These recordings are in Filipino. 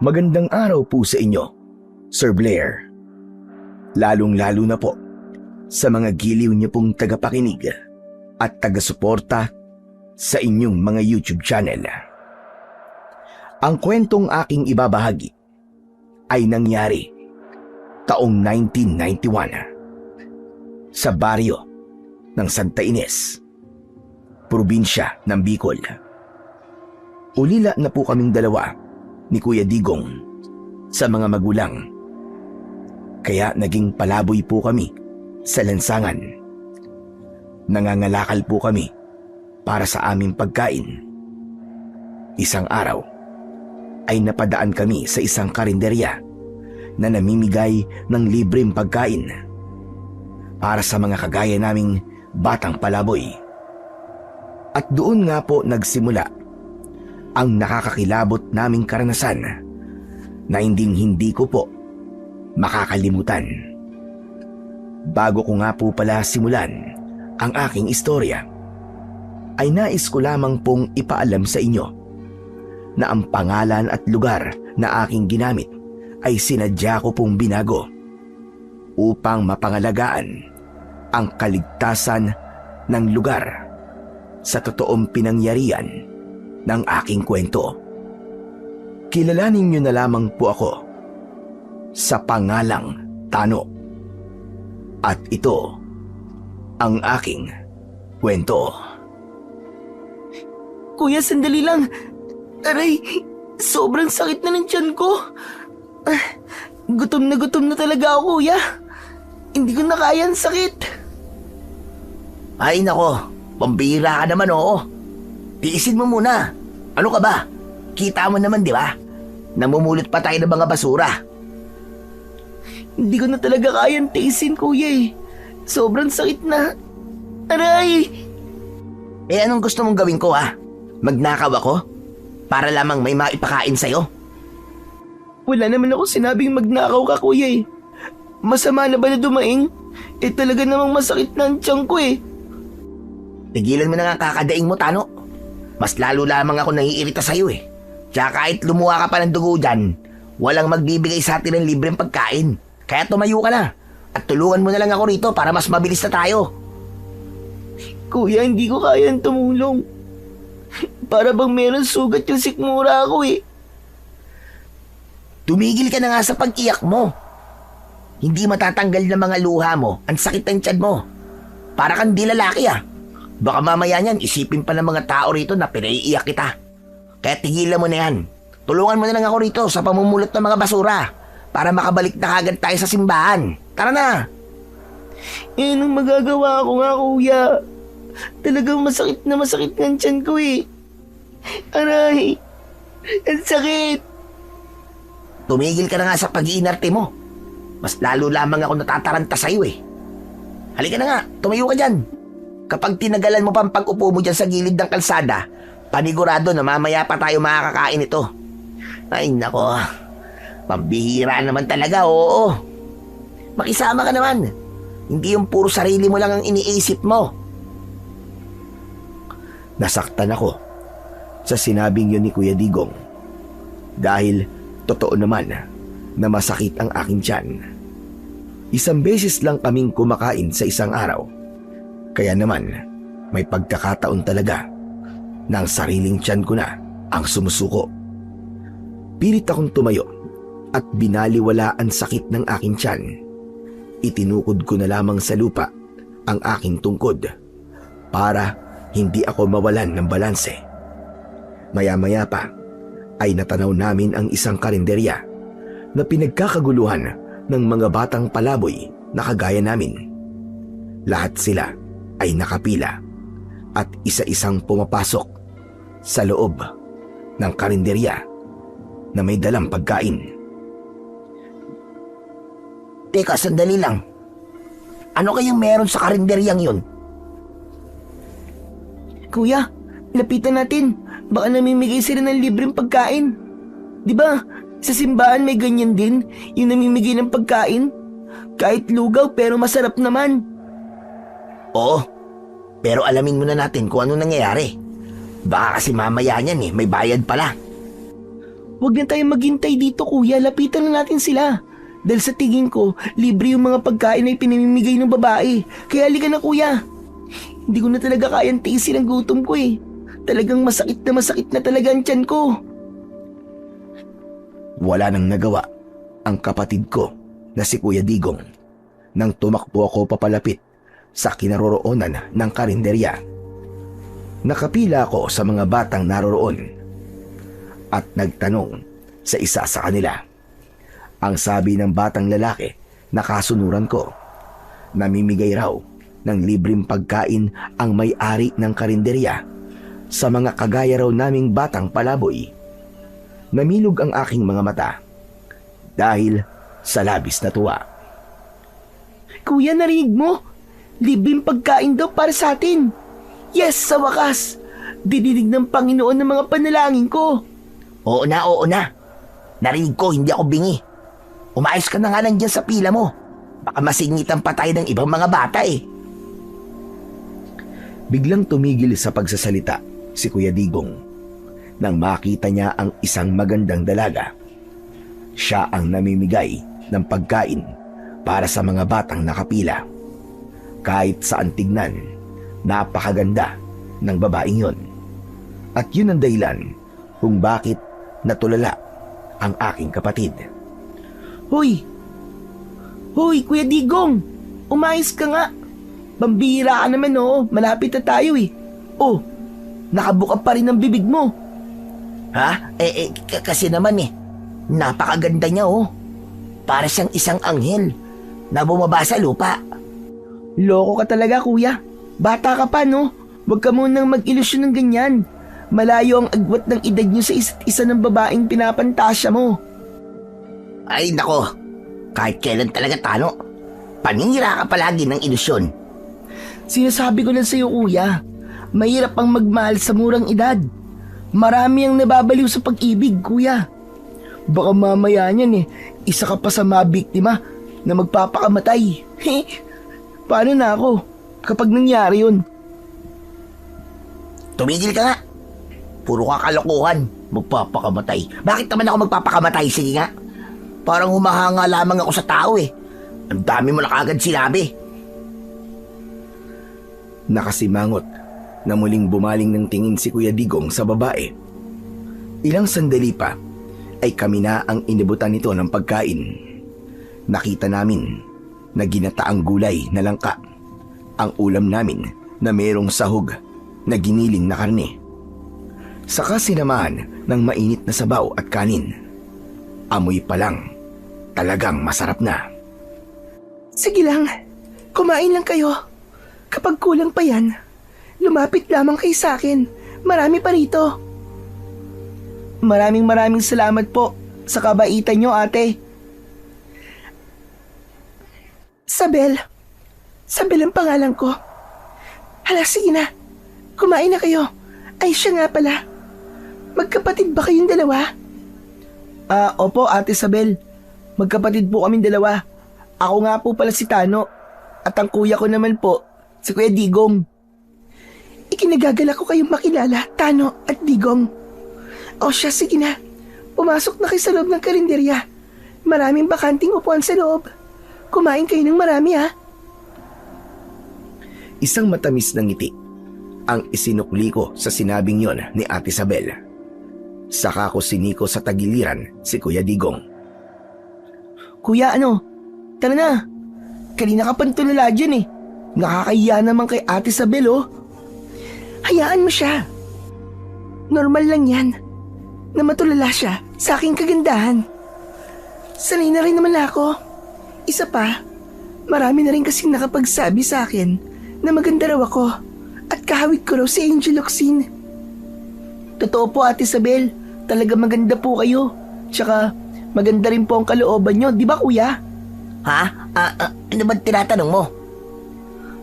Magandang araw po sa inyo, Sir Blair. Lalong-lalo na po sa mga giliw niyo pong tagapakinig at tagasuporta sa inyong mga YouTube channel. Ang kwentong aking ibabahagi ay nangyari taong 1991 sa baryo ng Santa Ines, probinsya ng Bicol. Ulila na po kaming dalawa ni Kuya Digong sa mga magulang. Kaya naging palaboy po kami sa lansangan. Nangangalakal po kami para sa aming pagkain. Isang araw ay napadaan kami sa isang karinderya na namimigay ng libreng pagkain para sa mga kagaya naming batang palaboy. At doon nga po nagsimula ang nakakakilabot naming karanasan na hindi ko po makakalimutan. Bago ko nga po pala simulan ang aking istorya, ay nais ko lamang pong ipaalam sa inyo na ang pangalan at lugar na aking ginamit ay sinadya ko pong binago upang mapangalagaan ang kaligtasan ng lugar sa totoong pinangyarihan ng aking kwento. Kilalanin niyo na lamang po ako sa pangalang Tano. At ito ang aking kwento. Kuya, sandali lang. Aray, sobrang sakit na ng tiyan ko. Gutom na talaga ako, kuya. Hindi ko na kaya ang sakit. Ay nako, pambira ka naman oo. Tiisin mo muna. Ano ka ba? Kita mo naman di ba? Namumulot pa tayo ng mga basura. Hindi ko na talaga kayang tiisin, kuya eh. Sobrang sakit na. Aray! Eh anong gusto mong gawin ko ha? Magnakaw ako? Para lamang may maipakain sa'yo? Wala naman ako sinabing magnakaw ka, kuya eh. Masama na ba na dumaing? Eh talaga namang masakit na ang tiyan ko eh. Tigilan mo na nga kakadaing mo, Tano. Mas lalo lamang ako naiirita sa'yo eh. Tsaka kahit lumuha ka pa ng dugo dyan, walang magbibigay sa atin ng libreng pagkain. Kaya tumayo ka na. At tulungan mo na lang ako rito para mas mabilis na tayo. Kuya, hindi ko kayang tumulong. Para bang meron sugat yung sikmura ako eh. Tumigil ka na nga sa pag-iyak mo. Hindi matatanggal ng mga luha mo ang sakit ng tiyan mo. Para kang di lalaki ah. Baka mamaya niyan isipin pa ng mga tao rito na pinaiiyak kita. Kaya tigilan mo na yan. Tulungan mo na lang ako rito sa pamumulot ng mga basura para makabalik na kagad tayo sa simbahan. Tara na! Eh, anong magagawa ko nga, kuya? Talagang masakit na masakit ng tiyan ko eh. Aray! Ang sakit! Tumigil ka na nga sa pag-iinarte mo. Mas lalo lamang ako natataranta sa'yo eh. Halika na nga, tumayo ka dyan. Kapag tinagalan mo pa ang pag-upo mo dyan sa gilid ng kalsada, panigurado na mamaya pa tayo makakakain ito. Ay nako, pambihira naman talaga, oo. Makisama ka naman. Hindi yung puro sarili mo lang ang iniisip mo. Nasaktan ako sa sinabing yun ni Kuya Digong dahil totoo naman na masakit ang aking tiyan. Isang beses lang kaming kumakain sa isang araw. Kaya naman, may pagkakataon talaga na ang sariling tiyan ko na ang sumusuko. Pilit akong tumayo at binaliwala ang sakit ng aking tiyan. Itinukod ko na lamang sa lupa ang aking tungkod para hindi ako mawalan ng balanse. Maya-maya pa ay natanaw namin ang isang karinderya na pinagkakaguluhan ng mga batang palaboy na kagaya namin. Lahat sila ay nakapila at isa-isang pumapasok sa loob ng karinderya na may dalang pagkain. Teka, sandali lang. Ano kayang meron sa karinderyang yun? Kuya, lapitan natin. Baka namimigay sila ng libreng pagkain. Di ba, sa simbahan may ganyan din, yung namimigay ng pagkain. Kahit lugaw pero masarap naman. Oo, pero alamin muna natin kung ano nangyayari. Baka kasi mamaya niyan may bayad pala. Huwag na tayong maghintay dito kuya, lapitan na natin sila. Dahil sa tingin ko, libre yung mga pagkain na ipinamimigay ng babae. Kaya halika na kuya. Hindi ko na talaga kayang tiisin ang gutom ko eh. Talagang masakit na talaga ang tiyan ko. Wala nang nagawa ang kapatid ko na si Kuya Digong nang tumakbo ako papalapit sa kinaroroonan ng karinderya. Nakapila ako sa mga batang naroroon at nagtanong sa isa sa kanila. Ang sabi ng batang lalaki na kasunuran ko, namimigay raw ng libreng pagkain ang may-ari ng karinderya sa mga kagaya raw naming batang palaboy. Namilog ang aking mga mata dahil sa labis na tuwa. Kuya, narinig mo? Libreng pagkain daw para sa atin. Yes, sa wakas. Dinidig ng Panginoon ng mga panalangin ko. Oo na. Narinig ko, hindi ako bingi. Umayos ka na nga lang dyan sa pila mo. Baka masingitan pa tayo ng ibang mga bata eh. Biglang tumigil sa pagsasalita si Kuya Digong nang makita niya ang isang magandang dalaga. Siya ang namimigay ng pagkain para sa mga batang nakapila. Kahit saan tignan, napakaganda ng babaeng yon. At yun ang dahilan kung bakit natulala ang aking kapatid. Hoy, Kuya Digong, umayos ka nga. Pambihira ka naman oh, malapit na tayo eh. Oh, nakabuka pa rin ang bibig mo. Ha? Kasi naman eh, napakaganda niya oh. Para siyang isang anghel na bumaba sa lupa. Loko ka talaga kuya. Bata ka pa no? Huwag ka munang mag-ilusyon ng ganyan. Malayo ang agwat ng edad niyo sa isa't isa ng babaeng pinapantasya mo. Ay nako, kahit kailan talaga Tano, paninira ka palagi ng ilusyon. Sinasabi ko lang sa'yo kuya, mahirap ang magmahal sa murang edad. Marami ang nababaliw sa pag-ibig kuya. Baka mamaya niyan isa ka pa sa mga biktima na magpapakamatay. Paano na ako kapag nangyari yun? Tumigil ka nga. Puro ka kalokohan, magpapakamatay. Bakit naman ako magpapakamatay? Sige nga. Parang humahanga lamang ako sa tao eh. Ang dami mo na kagad sinabi. Nakasimangot na muling bumaling ng tingin si Kuya Digong sa babae. Ilang sandali pa ay kami na ang inibutan nito ng pagkain. Nakita namin na ginataang gulay na langka ang ulam namin na mayroong sahog na giniling na karne. Saka sinamahan ng mainit na sabaw at kanin. Amoy pa lang, talagang masarap na. Sige lang, kumain lang kayo. Kapag kulang pa yan, lumapit lamang kayo sa akin. Marami pa rito. Maraming salamat po sa kabaitan nyo, ate. Sabel. Sabel ang pangalan ko. Hala, sige na. Kumain na kayo. Ay, siya nga pala. Magkapatid ba kayong dalawa? Opo, Ate Sabel. Magkapatid po kaming dalawa. Ako nga po pala si Tano. At ang kuya ko naman po, si Kuya Digong. Ikinagagalak ko kayong makilala, Tano at Digong. O siya, sige na. Pumasok na kayo sa loob ng karinderya. Maraming bakanting upuan sa loob. Kumain kayo ng marami, ha? Isang matamis na ngiti ang isinukli ko sa sinabing yon ni Ate Sabel. Saka ko siniko sa tagiliran si Kuya Digong. Kuya, tara na. Kanina ka pa tulala dyan eh. Nakakahiya naman kay Ate Sabel, oh. Hayaan mo siya. Normal lang yan na matulala siya sa aking kagandahan. Sanay na rin naman ako. Isa pa, marami na rin kasing nakapagsabi sa akin na maganda raw ako at kahawig ko raw si Angel Locsin. Totoo po, Ate Sabel. Talaga maganda po kayo. Tsaka maganda rin po ang kalooban nyo, di ba kuya? Ha? Ano ba tinatanong mo?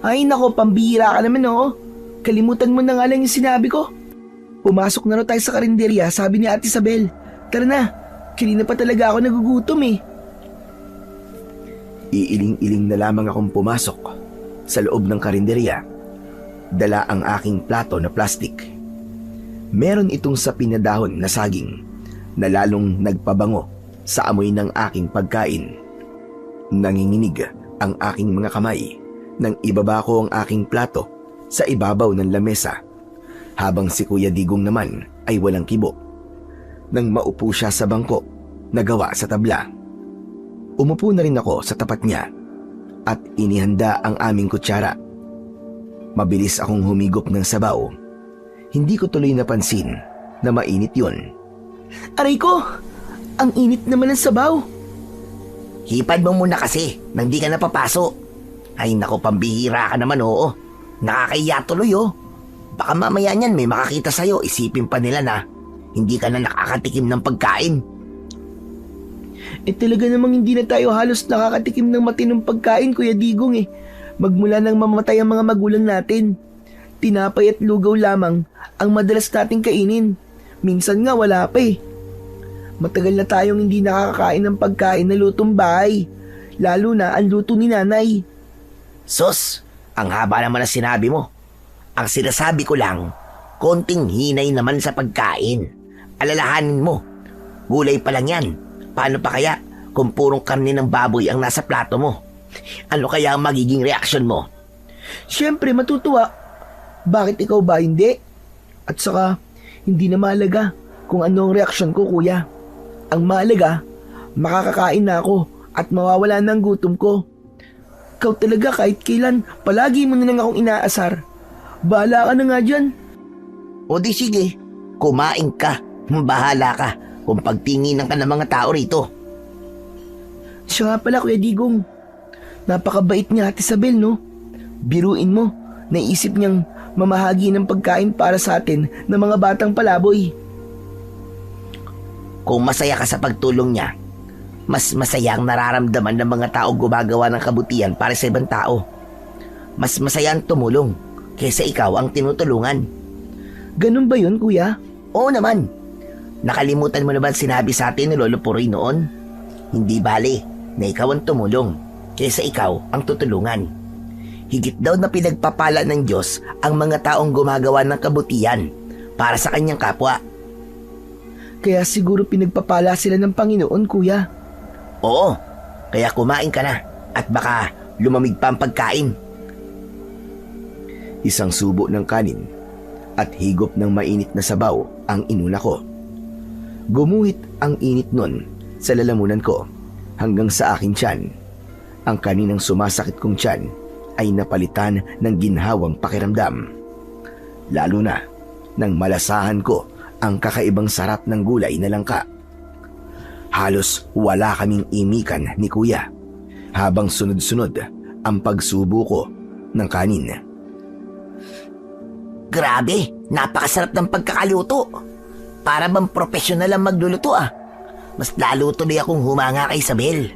Ay nako, pambihira ka naman oh. Kalimutan mo na nga lang yung sinabi ko. Pumasok na raw tayo sa karinderya, sabi ni Ate Sabel. Tara na, kanina pa talaga ako nagugutom eh. Iiling-iling na lamang akong pumasok sa loob ng karinderya. Dala ang aking plato na plastik. Meron itong sapin na dahon na saging na lalong nagpabango sa amoy ng aking pagkain. Nanginginig ang aking mga kamay nang ibaba ko ang aking plato sa ibabaw ng lamesa, habang si Kuya Digong naman ay walang kibo. Nang maupo siya sa bangko na gawa sa tabla, umupo na rin ako sa tapat niya at inihanda ang aming kutsara. Mabilis akong humigop ng sabaw. Hindi ko tuloy napansin na mainit yun. Aray ko! Ang init naman ng sabaw. Hipad mo muna kasi nang di ka napapaso. Ay nako, pambihira ka naman, oo. Nakakahiya tuloy, oh. Baka mamaya niyan may makakita sa'yo, isipin pa nila na hindi ka na nakakatikim ng pagkain. Talaga namang hindi na tayo halos nakakatikim ng matinong pagkain, Kuya Digong eh. Magmula nang mamatay ang mga magulang natin. Tinapay at lugaw lamang ang madalas nating kainin. Minsan nga wala pa eh. Matagal na tayong hindi nakakakain ng pagkain na lutong bahay. Lalo na ang luto ni nanay. Sus, ang haba naman na sinabi mo. Ang sinasabi ko lang, konting hinay naman sa pagkain. Alalahanin mo, gulay pa lang yan. Paano pa kaya kung purong karne ng baboy ang nasa plato mo? Ano kaya ang magiging reaksyon mo? Siyempre matutuwa. Bakit ikaw ba hindi? At saka, hindi na mahalaga kung ano ang reaksyon ko, kuya. Ang mahalaga, makakakain na ako at mawawala na ang gutom ko. Ikaw talaga kahit kailan, palagi mo na lang akong inaasar. Bahala ka na nga dyan. O di sige, kumain ka. Bahala ka kung pagtinginan ka ng mga tao rito. Siya nga pala, Kuya Digong. Napakabait niya Ate Isabel, no? Biruin mo, naisip niyang mamahagi ng pagkain para sa atin ng mga batang palaboy. Kung masaya ka sa pagtulong niya, mas masaya ang nararamdaman ng mga tao gumagawa ng kabutihan para sa ibang tao. Mas masaya ang tumulong kaysa ikaw ang tinutulungan. Ganun ba yun, kuya? Oo naman. Nakalimutan mo na ba sinabi sa atin ni Lolo Puroy noon? Hindi bale na ikaw ang tumulong kaysa ikaw ang tutulungan. Higit daw na pinagpapala ng Diyos ang mga taong gumagawa ng kabutihan para sa kanyang kapwa. Kaya siguro pinagpapala sila ng Panginoon, kuya. Oo, kaya kumain ka na at baka lumamig pa ang pagkain. Isang subo ng kanin at higop ng mainit na sabaw ang inuna ko. Gumuhit ang init nun sa lalamunan ko hanggang sa aking tiyan. Ang kaninang sumasakit kong tiyan ay napalitan ng ginhawang pakiramdam. Lalo na nang malasahan ko ang kakaibang sarap ng gulay na langka. Halos wala kaming imikan ni kuya habang sunod-sunod ang pagsubo ko ng kanin. Grabe, napakasarap ng pagkakaluto. Para bang profesional ang magluluto ah. Mas lalo tuloy akong humanga kay Isabel.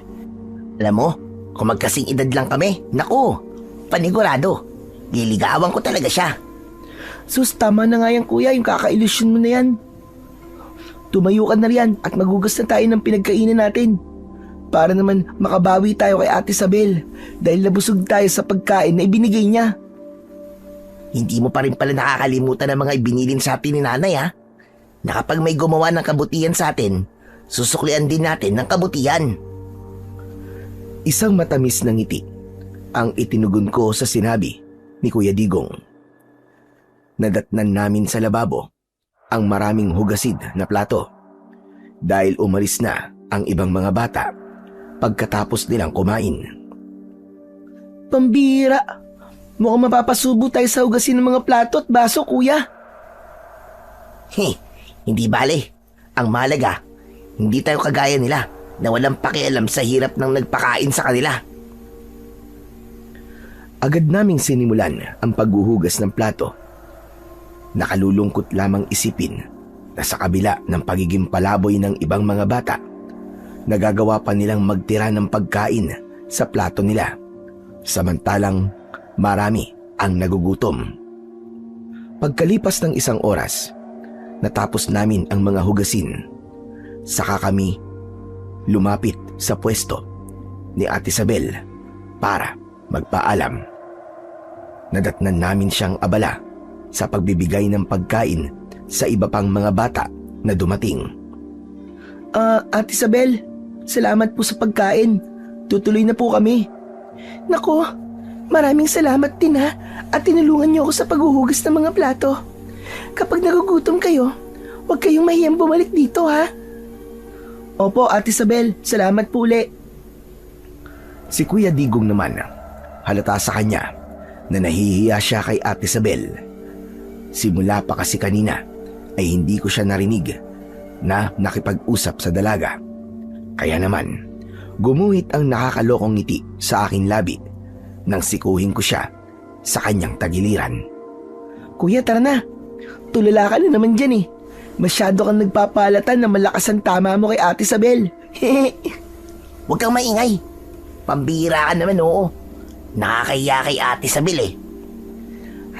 Alam mo, kung magkasing edad lang kami, naku, panigurado. Liligawan ko talaga siya. Sus, tama na nga yan, kuya, yung kaka-ilusyon mo na yan. Tumayo ka na riyan at magugas na tayo ng pinagkainan natin. Para naman makabawi tayo kay Ate Isabel dahil nabusog tayo sa pagkain na ibinigay niya. Hindi mo pa rin pala nakakalimutan ang mga ibinilin sa atin ni nanay ha. Na kapag may gumawa ng kabutihan sa atin, susuklian din natin ng kabutihan. Isang matamis na ngiti ang itinugon ko sa sinabi ni Kuya Digong. Nadatnan namin sa lababo ang maraming hugasid na plato dahil umalis na ang ibang mga bata pagkatapos nilang kumain. Pambira! Mukhang mapapasubo tayo sa hugasin ng mga plato at baso, kuya. Hindi bale. Ang mahalaga, hindi tayo kagaya nila na walang pakialam sa hirap ng nagpakain sa kanila. Agad naming sinimulan ang paghuhugas ng plato. Nakalulungkot lamang isipin na sa kabila ng pagiging palaboy ng ibang mga bata, nagagawa pa nilang magtira ng pagkain sa plato nila. Samantalang marami ang nagugutom. Pagkalipas ng isang oras, natapos namin ang mga hugasin. Saka kami lumapit sa pwesto ni Ate Isabel para magpaalam. Nadatnan namin siyang abala sa pagbibigay ng pagkain sa iba pang mga bata na dumating. Ate Isabel, salamat po sa pagkain. Tutuloy na po kami. Nako, maraming salamat din ha at tinulungan niyo ako sa paghuhugas ng mga plato. Kapag nagugutom kayo, huwag kayong mahiyang bumalik dito ha. Opo, Ate Isabel, salamat po uli. Si Kuya Digong naman, halata sa kanya na nahihiya siya kay Ate Isabel. Simula pa kasi kanina ay hindi ko siya narinig na nakipag-usap sa dalaga. Kaya naman, gumuhit ang nakakalokong ngiti sa aking labi nang sikuhin ko siya sa kanyang tagiliran. Kuya, tara na. Tulala ka na naman dyan eh. Masyado kang nagpapalatan na malakas ang tama mo kay Ate Isabel. Huwag kang maingay. Pambira ka naman, oo. Nakakahiya kay Ate Isabel eh.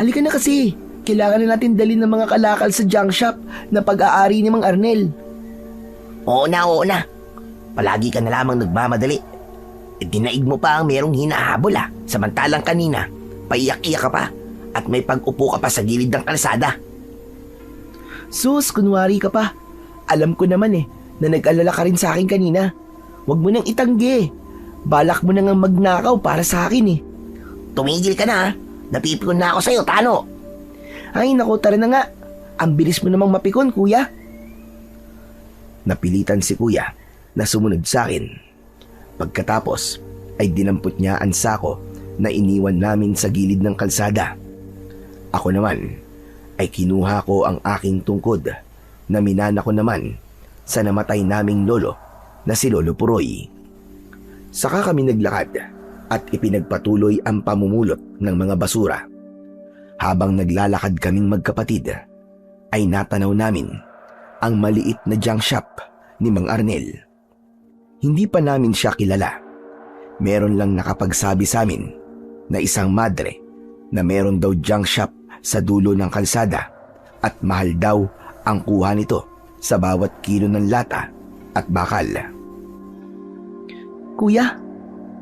Halika na kasi. Kailangan na natin dalhin ng mga kalakal sa junk shop na pag-aari ni Mang Arnel. Oo na. Palagi ka na lamang nagmamadali. Dinaig mo pa ang merong hinahabol samantalang kanina, paiyak-iyak ka pa at may pag-upo ka pa sa gilid ng kalsada. Sus, kunwari ka pa. Alam ko naman na nag-alala ka rin sa akin kanina. Huwag mo nang itanggi. Balak mo nang magnakaw para sa akin. Tumigil ka na Napipikon na ako sa'yo, Tano. Ay naku, tara na nga. Ang bilis mo namang mapikon, kuya. Napilitan si kuya na sumunod sa akin. Pagkatapos ay dinampot niya ang sako na iniwan namin sa gilid ng kalsada. Ako naman ay kinuha ko ang aking tungkod na minana ko naman sa namatay naming lolo na si Lolo Puroy. Saka kami naglakad at ipinagpatuloy ang pamumulot ng mga basura. Habang naglalakad kaming magkapatid, ay natanaw namin ang maliit na junk shop ni Mang Arnel. Hindi pa namin siya kilala. Meron lang nakapagsabi sa amin na isang madre na meron daw junk shop sa dulo ng kalsada at mahal daw ang kuha nito sa bawat kilo ng lata at bakal. Kuya,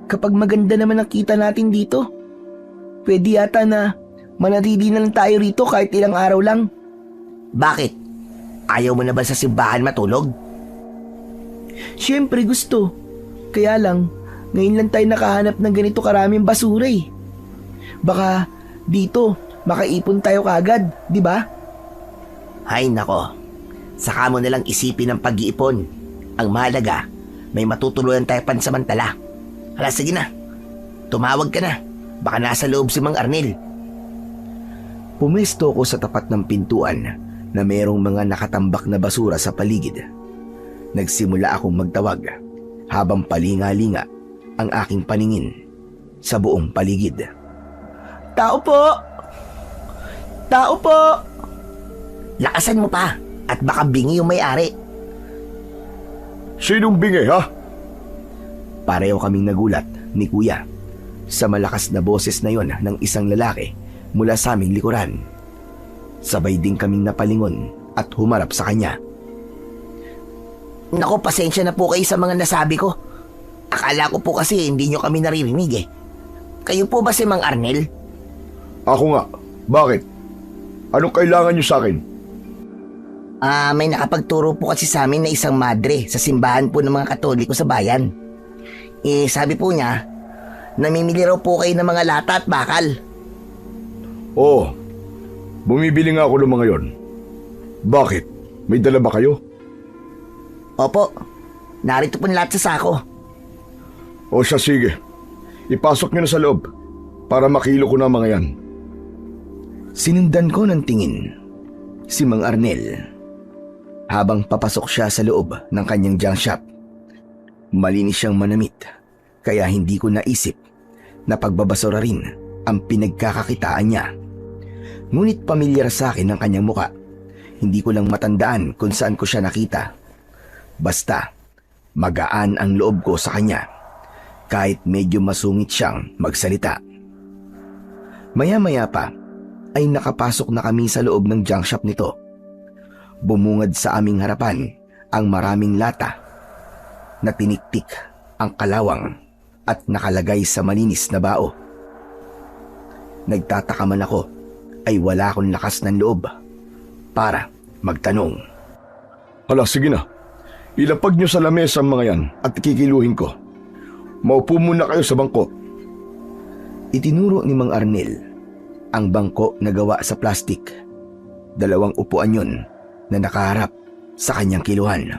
kapag maganda naman ang kita natin dito, pwede yata na manatili na lang tayo rito kahit ilang araw lang. Bakit? Ayaw mo na ba sa simbahan matulog? Siyempre gusto. Kaya lang, ngayon lang tayo nakahanap ng ganito karaming basura eh. Baka dito, makaipon tayo kagad, di ba? Hay nako, saka mo nalang isipin ang pag-iipon. Ang mahalaga, may matutuluyan tayo pansamantala. Hala, sige na. Tumawag ka na. Baka nasa loob si Mang Arnel. Pumesto ko sa tapat ng pintuan na merong mga nakatambak na basura sa paligid. Nagsimula akong magtawag habang palinga-linga ang aking paningin sa buong paligid. Tao po! Tao po! Lakasan mo pa at baka bingi yung may-ari. Sinong bingi, ha? Pareho kaming nagulat ni Kuya sa malakas na boses na yon ng isang lalaki mula sa aming likuran. Sabay din kaming napalingon at humarap sa kanya. Naku, pasensya na po kayo sa mga nasabi ko. Akala ko po kasi hindi nyo kami naririnig eh. Kayo po ba si Mang Arnel? Ako nga. Bakit? Anong kailangan niyo sa akin? May nakapagturo po kasi sa amin na isang madre sa simbahan po ng mga Katoliko sa bayan. Sabi po niya, namimili raw po kayo ng mga lata at bakal. Oo. Bumibili nga ako ng mga yon. Bakit? May dala ba kayo? Opo, narito po lahat sa sako. O siya, sige. Ipasok niyo na sa loob para makilo ko na mga yan. Sinundan ko ng tingin si Mang Arnel habang papasok siya sa loob ng kanyang junk shop. Malinis siyang manamit kaya hindi ko naisip na pagbabasura rin ang pinagkakakitaan niya. Ngunit pamilyar sa akin ang kanyang muka. Hindi ko lang matandaan kung saan ko siya nakita. Basta magaan ang loob ko sa kanya kahit medyo masungit siyang magsalita. Maya-maya pa ay nakapasok na kami sa loob ng junk shop nito. Bumungad sa aming harapan ang maraming lata na tiniktik ang kalawang at nakalagay sa malinis na bao. Nagtataka man ako ay wala akong lakas ng loob para magtanong. Hala, sige na. Ilapag niyo sa lamesa ang mga yan at kikiluhin ko. Maupo muna kayo sa bangko. Itinuro ni Mang Arnel ang bangko na gawa sa plastik. 2 upuan yun na nakaharap sa kanyang kiluhan.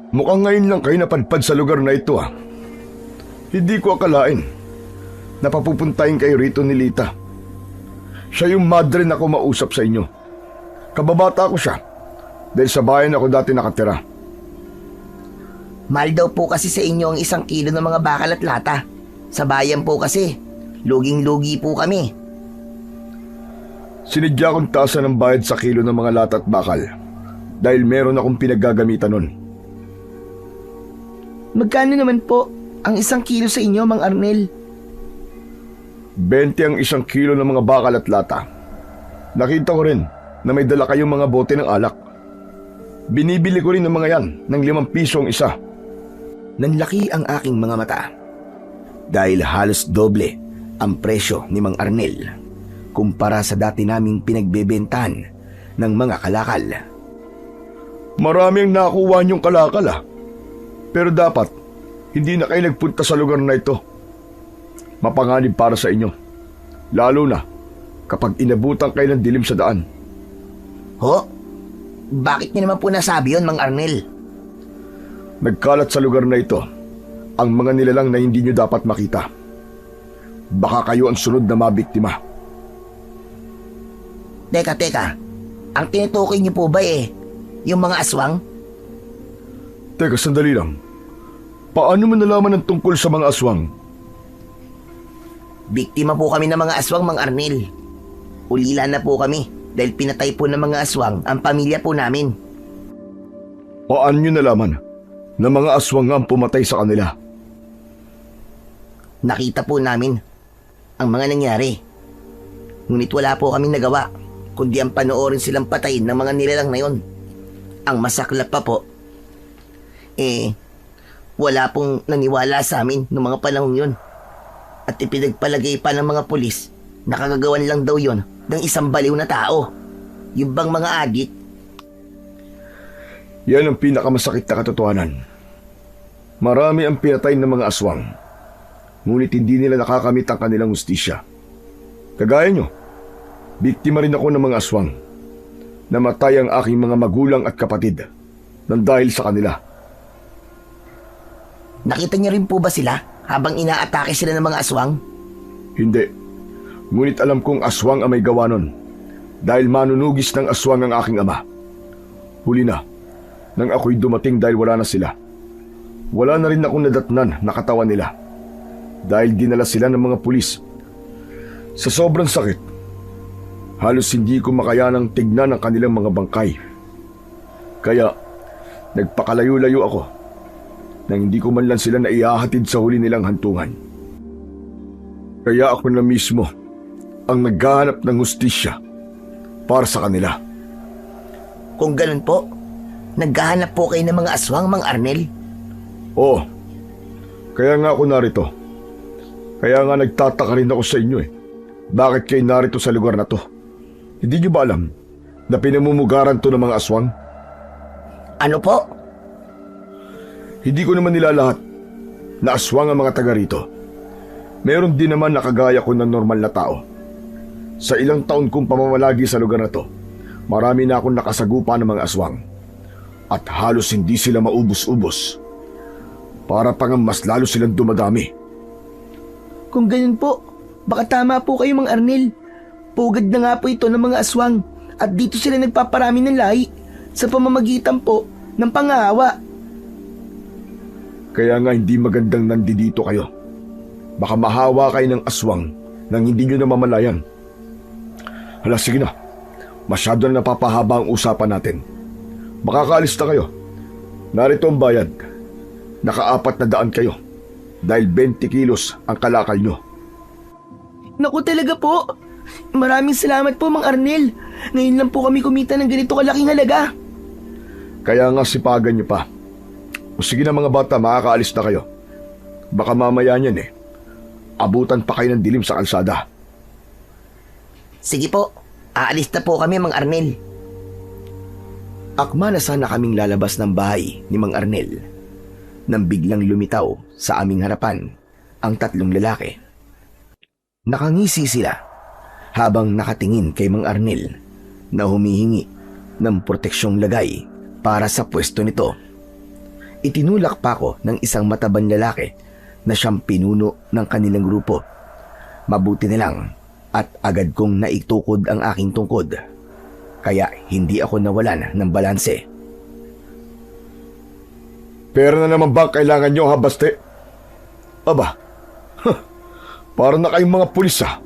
Mukhang ngayon lang kayo napadpad sa lugar na ito ah. Hindi ko akalain na papupuntahin kayo rito ni Lita. Siya yung madre na kumausap sa inyo. Kababata ko siya dahil sa bayan ako dati nakatira. Mahal daw po kasi sa inyo ang 1 kilo ng mga bakal at lata. Sa bayan po kasi, luging-lugi po kami. Sinidya kong taasan ng bayad sa kilo ng mga lata at bakal dahil meron akong pinaggagamitan nun. Magkano naman po ang 1 kilo sa inyo, Mang Arnel? 20 ang 1 kilo ng mga bakal at lata. Nakita ko rin na may dala kayong mga bote ng alak. Binibili ko rin ng mga yan ng 5 piso ang isa. Nanlaki ang aking mga mata dahil halos doble ang presyo ni Mang Arnel kumpara sa dati naming pinagbebentahan ng mga kalakal. Marami ang nakuha niyong kalakal ah. Pero dapat, hindi na kayo nagpunta sa lugar na ito. Mapanganib para sa inyo. Lalo na kapag inabutan kayo ng dilim sa daan. Ho? Bakit niyo naman po nasabi yun, Mang Arnel? Nagkalat sa lugar na ito ang mga nilalang na hindi nyo dapat makita. Baka kayo ang sunod na mabiktima. Teka. Ang tinutukoy niyo po ba yung mga aswang? Teka, sandali lang. Paano mo nalaman ang tungkol sa mga aswang? Biktima po kami ng mga aswang, Mang Arnel. Ulila na po kami dahil pinatay po ng mga aswang ang pamilya po namin. Paano nyo nalaman na mga aswang ang pumatay sa kanila? Nakita po namin ang mga nangyari. Ngunit wala po kami nagawa kundi ang panoorin silang patayin ng mga nilalang na yon. Ang masaklap pa po, wala pong naniwala sa amin noong mga panahon yun. At ipinagpalagay pa ng mga pulis na kagagawan lang daw yon ng isang baliw na tao. Yung bang mga adik. Yan ang pinakamasakit na katotohanan. Marami ang pinatay ng mga aswang, ngunit hindi nila nakakamit ang kanilang hustisya. Kagaya nyo, biktima rin ako ng mga aswang. Namatay ang aking mga magulang at kapatid nang dahil sa kanila. Nakita niyo rin po ba sila habang inaatake sila ng mga aswang? Hindi. Ngunit alam kong aswang ang may gawa nun dahil manunugis ng aswang ang aking ama. Huli na, nang ako'y dumating dahil wala na sila. Wala na rin akong nadatnan na katawan nila dahil dinala sila ng mga pulis. Sa sobrang sakit, halos hindi ko makayanang tignan ang kanilang mga bangkay. Kaya, nagpakalayo-layo ako nang hindi ko man lang sila naihahatid sa huli nilang hantungan. Kaya ako na mismo ang naghahanap ng hustisya para sa kanila. Kung ganun po, naghahanap po kayo ng mga aswang, Mang Arnel? Oo, kaya nga ako narito. Kaya nga nagtataka rin ako sa inyo Bakit kayo narito sa lugar na to? Hindi nyo ba alam na pinamumugaran to ng mga aswang? Ano po? Hindi ko naman nilalahat na aswang ang mga taga rito. Meron din naman na kagaya ko ng normal na tao. Sa ilang taon kong pamamalagi sa lugar na to, marami na akong nakasagupa ng mga aswang. At halos hindi sila maubos-ubos. Para pang mas lalo silang dumadami. Kung ganun po, baka tama po kayo, Mang Arnel. Pugad na nga po ito ng mga aswang at dito sila nagpaparami ng lahi sa pamamagitan po ng pangahawa. Kaya nga hindi magandang nandito kayo. Baka mahawa kayo ng aswang nang hindi nyo namamalayan. Hala, sige na. Masyado na napapahaba ang usapan natin. Makakaalis na kayo. Narito ang bayad. Naka-400 kayo dahil 20 kilos ang kalakal nyo. Naku talaga po. Maraming salamat po, Mang Arnel. Ngayon lang po kami kumita ng ganito kalaking halaga. Kaya nga sipagan nyo pa. O sige na mga bata, makakaalis na kayo. Baka mamaya niyan abutan pa kayo ng dilim sa kalsada. Sige po, aalis na po kami, Mang Arnel. Akma na sana kaming lalabas ng bahay ni Mang Arnel nang biglang lumitaw sa aming harapan ang tatlong lalaki. Nakangisi sila habang nakatingin kay Mang Arnel na humihingi ng proteksyong lagay para sa pwesto nito. Itinulak pa ako ng isang matabang lalaki na siyang pinuno ng kanilang grupo. Mabuti na lang at agad kong naitukod ang aking tungkod, kaya hindi ako nawalan ng balanse. Pera na naman ba kailangan nyo, ha, Baste? Aba, para na kayong mga pulis, ha?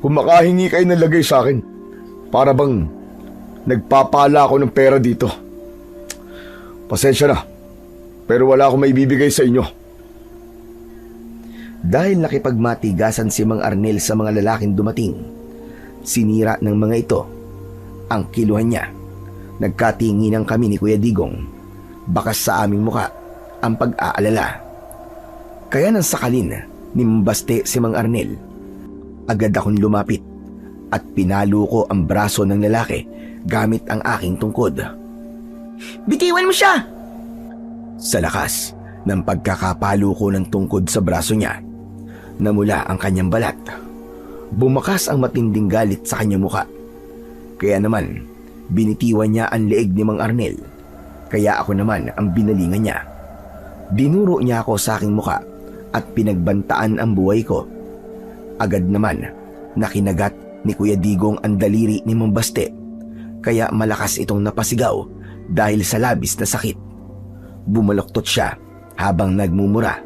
Kung makahingi kayo ng lagay sa akin, para bang nagpapala ako ng pera dito. Pasensya na, pero wala akong maibibigay sa inyo. Dahil nakipagmatigasan si Mang Arnel sa mga lalaking dumating, sinira ng mga ito ang kiluhan niya. Nagkatinginan kami ni Kuya Digong. Bakas sa aming muka ang pag-aalala. Kaya nang sakalin ni Baste si Mang Arnel, agad akong lumapit at pinalo ko ang braso ng lalaki gamit ang aking tungkod. Bitiwan mo siya! Sa lakas ng pagkakapalo ko ng tungkod sa braso niya, namula ang kanyang balat. Bumakas ang matinding galit sa kanyang muka. Kaya naman, binitiwan niya ang leeg ni Mang Arnel. Kaya ako naman ang binalingan niya. Dinuro niya ako sa aking muka at pinagbantaan ang buhay ko. Agad naman, nakinagat ni Kuya Digong ang daliri ni Mang Baste. Kaya malakas itong napasigaw dahil sa labis na sakit. Bumaloktot siya habang nagmumura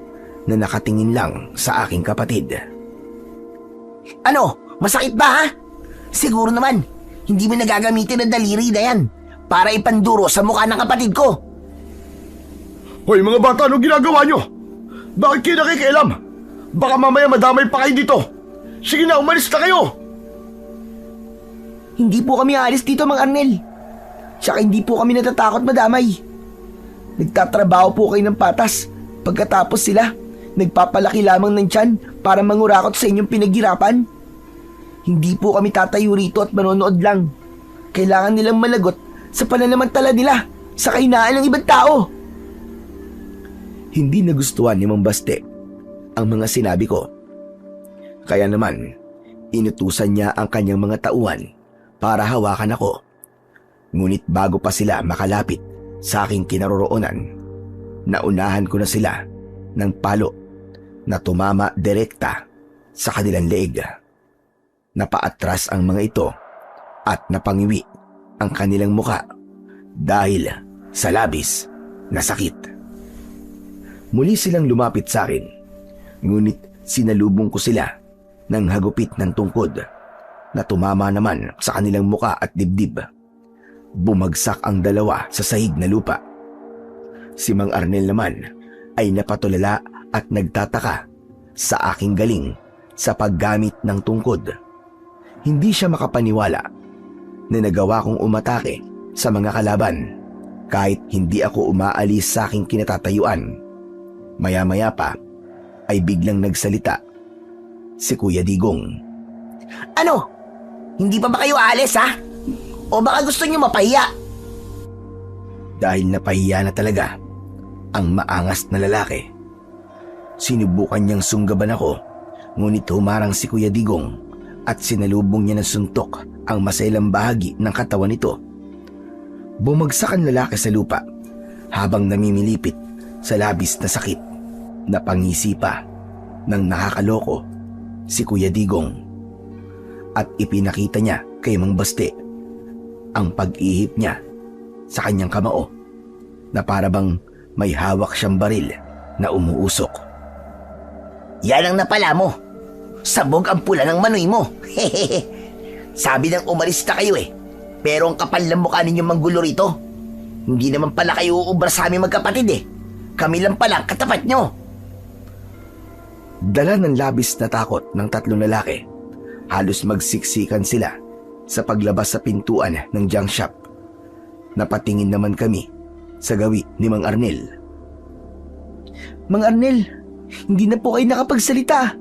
na nakatingin lang sa aking kapatid. Ano? Masakit ba, ha? Siguro naman, hindi mo nagagamitin ang daliri na yan para ipanduro sa mukha ng kapatid ko. Hoy mga bata, anong ginagawa nyo? Bakit kayo nakikialam? Baka mamaya madamay pa kayo dito. Sige na, umalis na kayo. Hindi po kami aalis dito, Mang Arnel. Tsaka hindi po kami natatakot madamay. Nagtatrabaho po kayo ng patas. Pagkatapos sila, nagpapalaki lamang ng tiyan para mangurakot sa inyong pinaghirapan. Hindi po kami tatayo rito at manonood lang. Kailangan nilang malagot sa pananamantala nila sa kahinaan ng ibang tao. Hindi nagustuhan ni Mang Baste ang mga sinabi ko. Kaya naman, inutusan niya ang kanyang mga tauhan para hawakan ako. Ngunit bago pa sila makalapit sa aking kinaroroonan, naunahan ko na sila ng palo na tumama direkta sa kanilang leeg. Napaatras ang mga ito at napangiwi ang kanilang muka dahil sa labis na sakit. Muli silang lumapit sa akin, ngunit sinalubong ko sila ng hagupit ng tungkod na tumama naman sa kanilang muka at dibdib. Bumagsak ang dalawa sa sahig na lupa. Si Mang Arnel naman ay napatulala at nagtataka sa aking galing sa paggamit ng tungkod. Hindi siya makapaniwala na nagawa kong umatake sa mga kalaban kahit hindi ako umaalis sa aking kinatatayuan. Maya-maya pa ay biglang nagsalita si Kuya Digong. Ano? Hindi pa ba kayo aalis, ha? O baka gusto niyo mapahiya? Dahil napahiya na talaga ang maangas na lalaki. Sinubukan niyang sunggaban ako, ngunit humarang si Kuya Digong at sinalubong niya ng suntok ang masailang bahagi ng katawan nito. Bumagsak ang lalaki sa lupa habang namimilipit sa labis na sakit. Napangisi pa ng nakakaloko si Kuya Digong at ipinakita niya kay Mang Baste ang pag-ihip niya sa kanyang kamao na parabang may hawak siyang baril na umuusok. Yan ang napala mo. Sabog ang pula ng manoy mo. Sabi nang umalis na kayo eh. Pero ang kapal ng mukha ninyong manggulo rito. Hindi naman pala kayo uubra sa aming magkapatid eh. Kami lang pala ang katapat nyo. Dala ng labis na takot ng tatlong lalaki. Halos magsiksikan sila sa paglabas sa pintuan ng junk shop. Napatingin naman kami sa gawi ni Mang Arnel. Mang Arnel, hindi na po kayo nakapagsalita.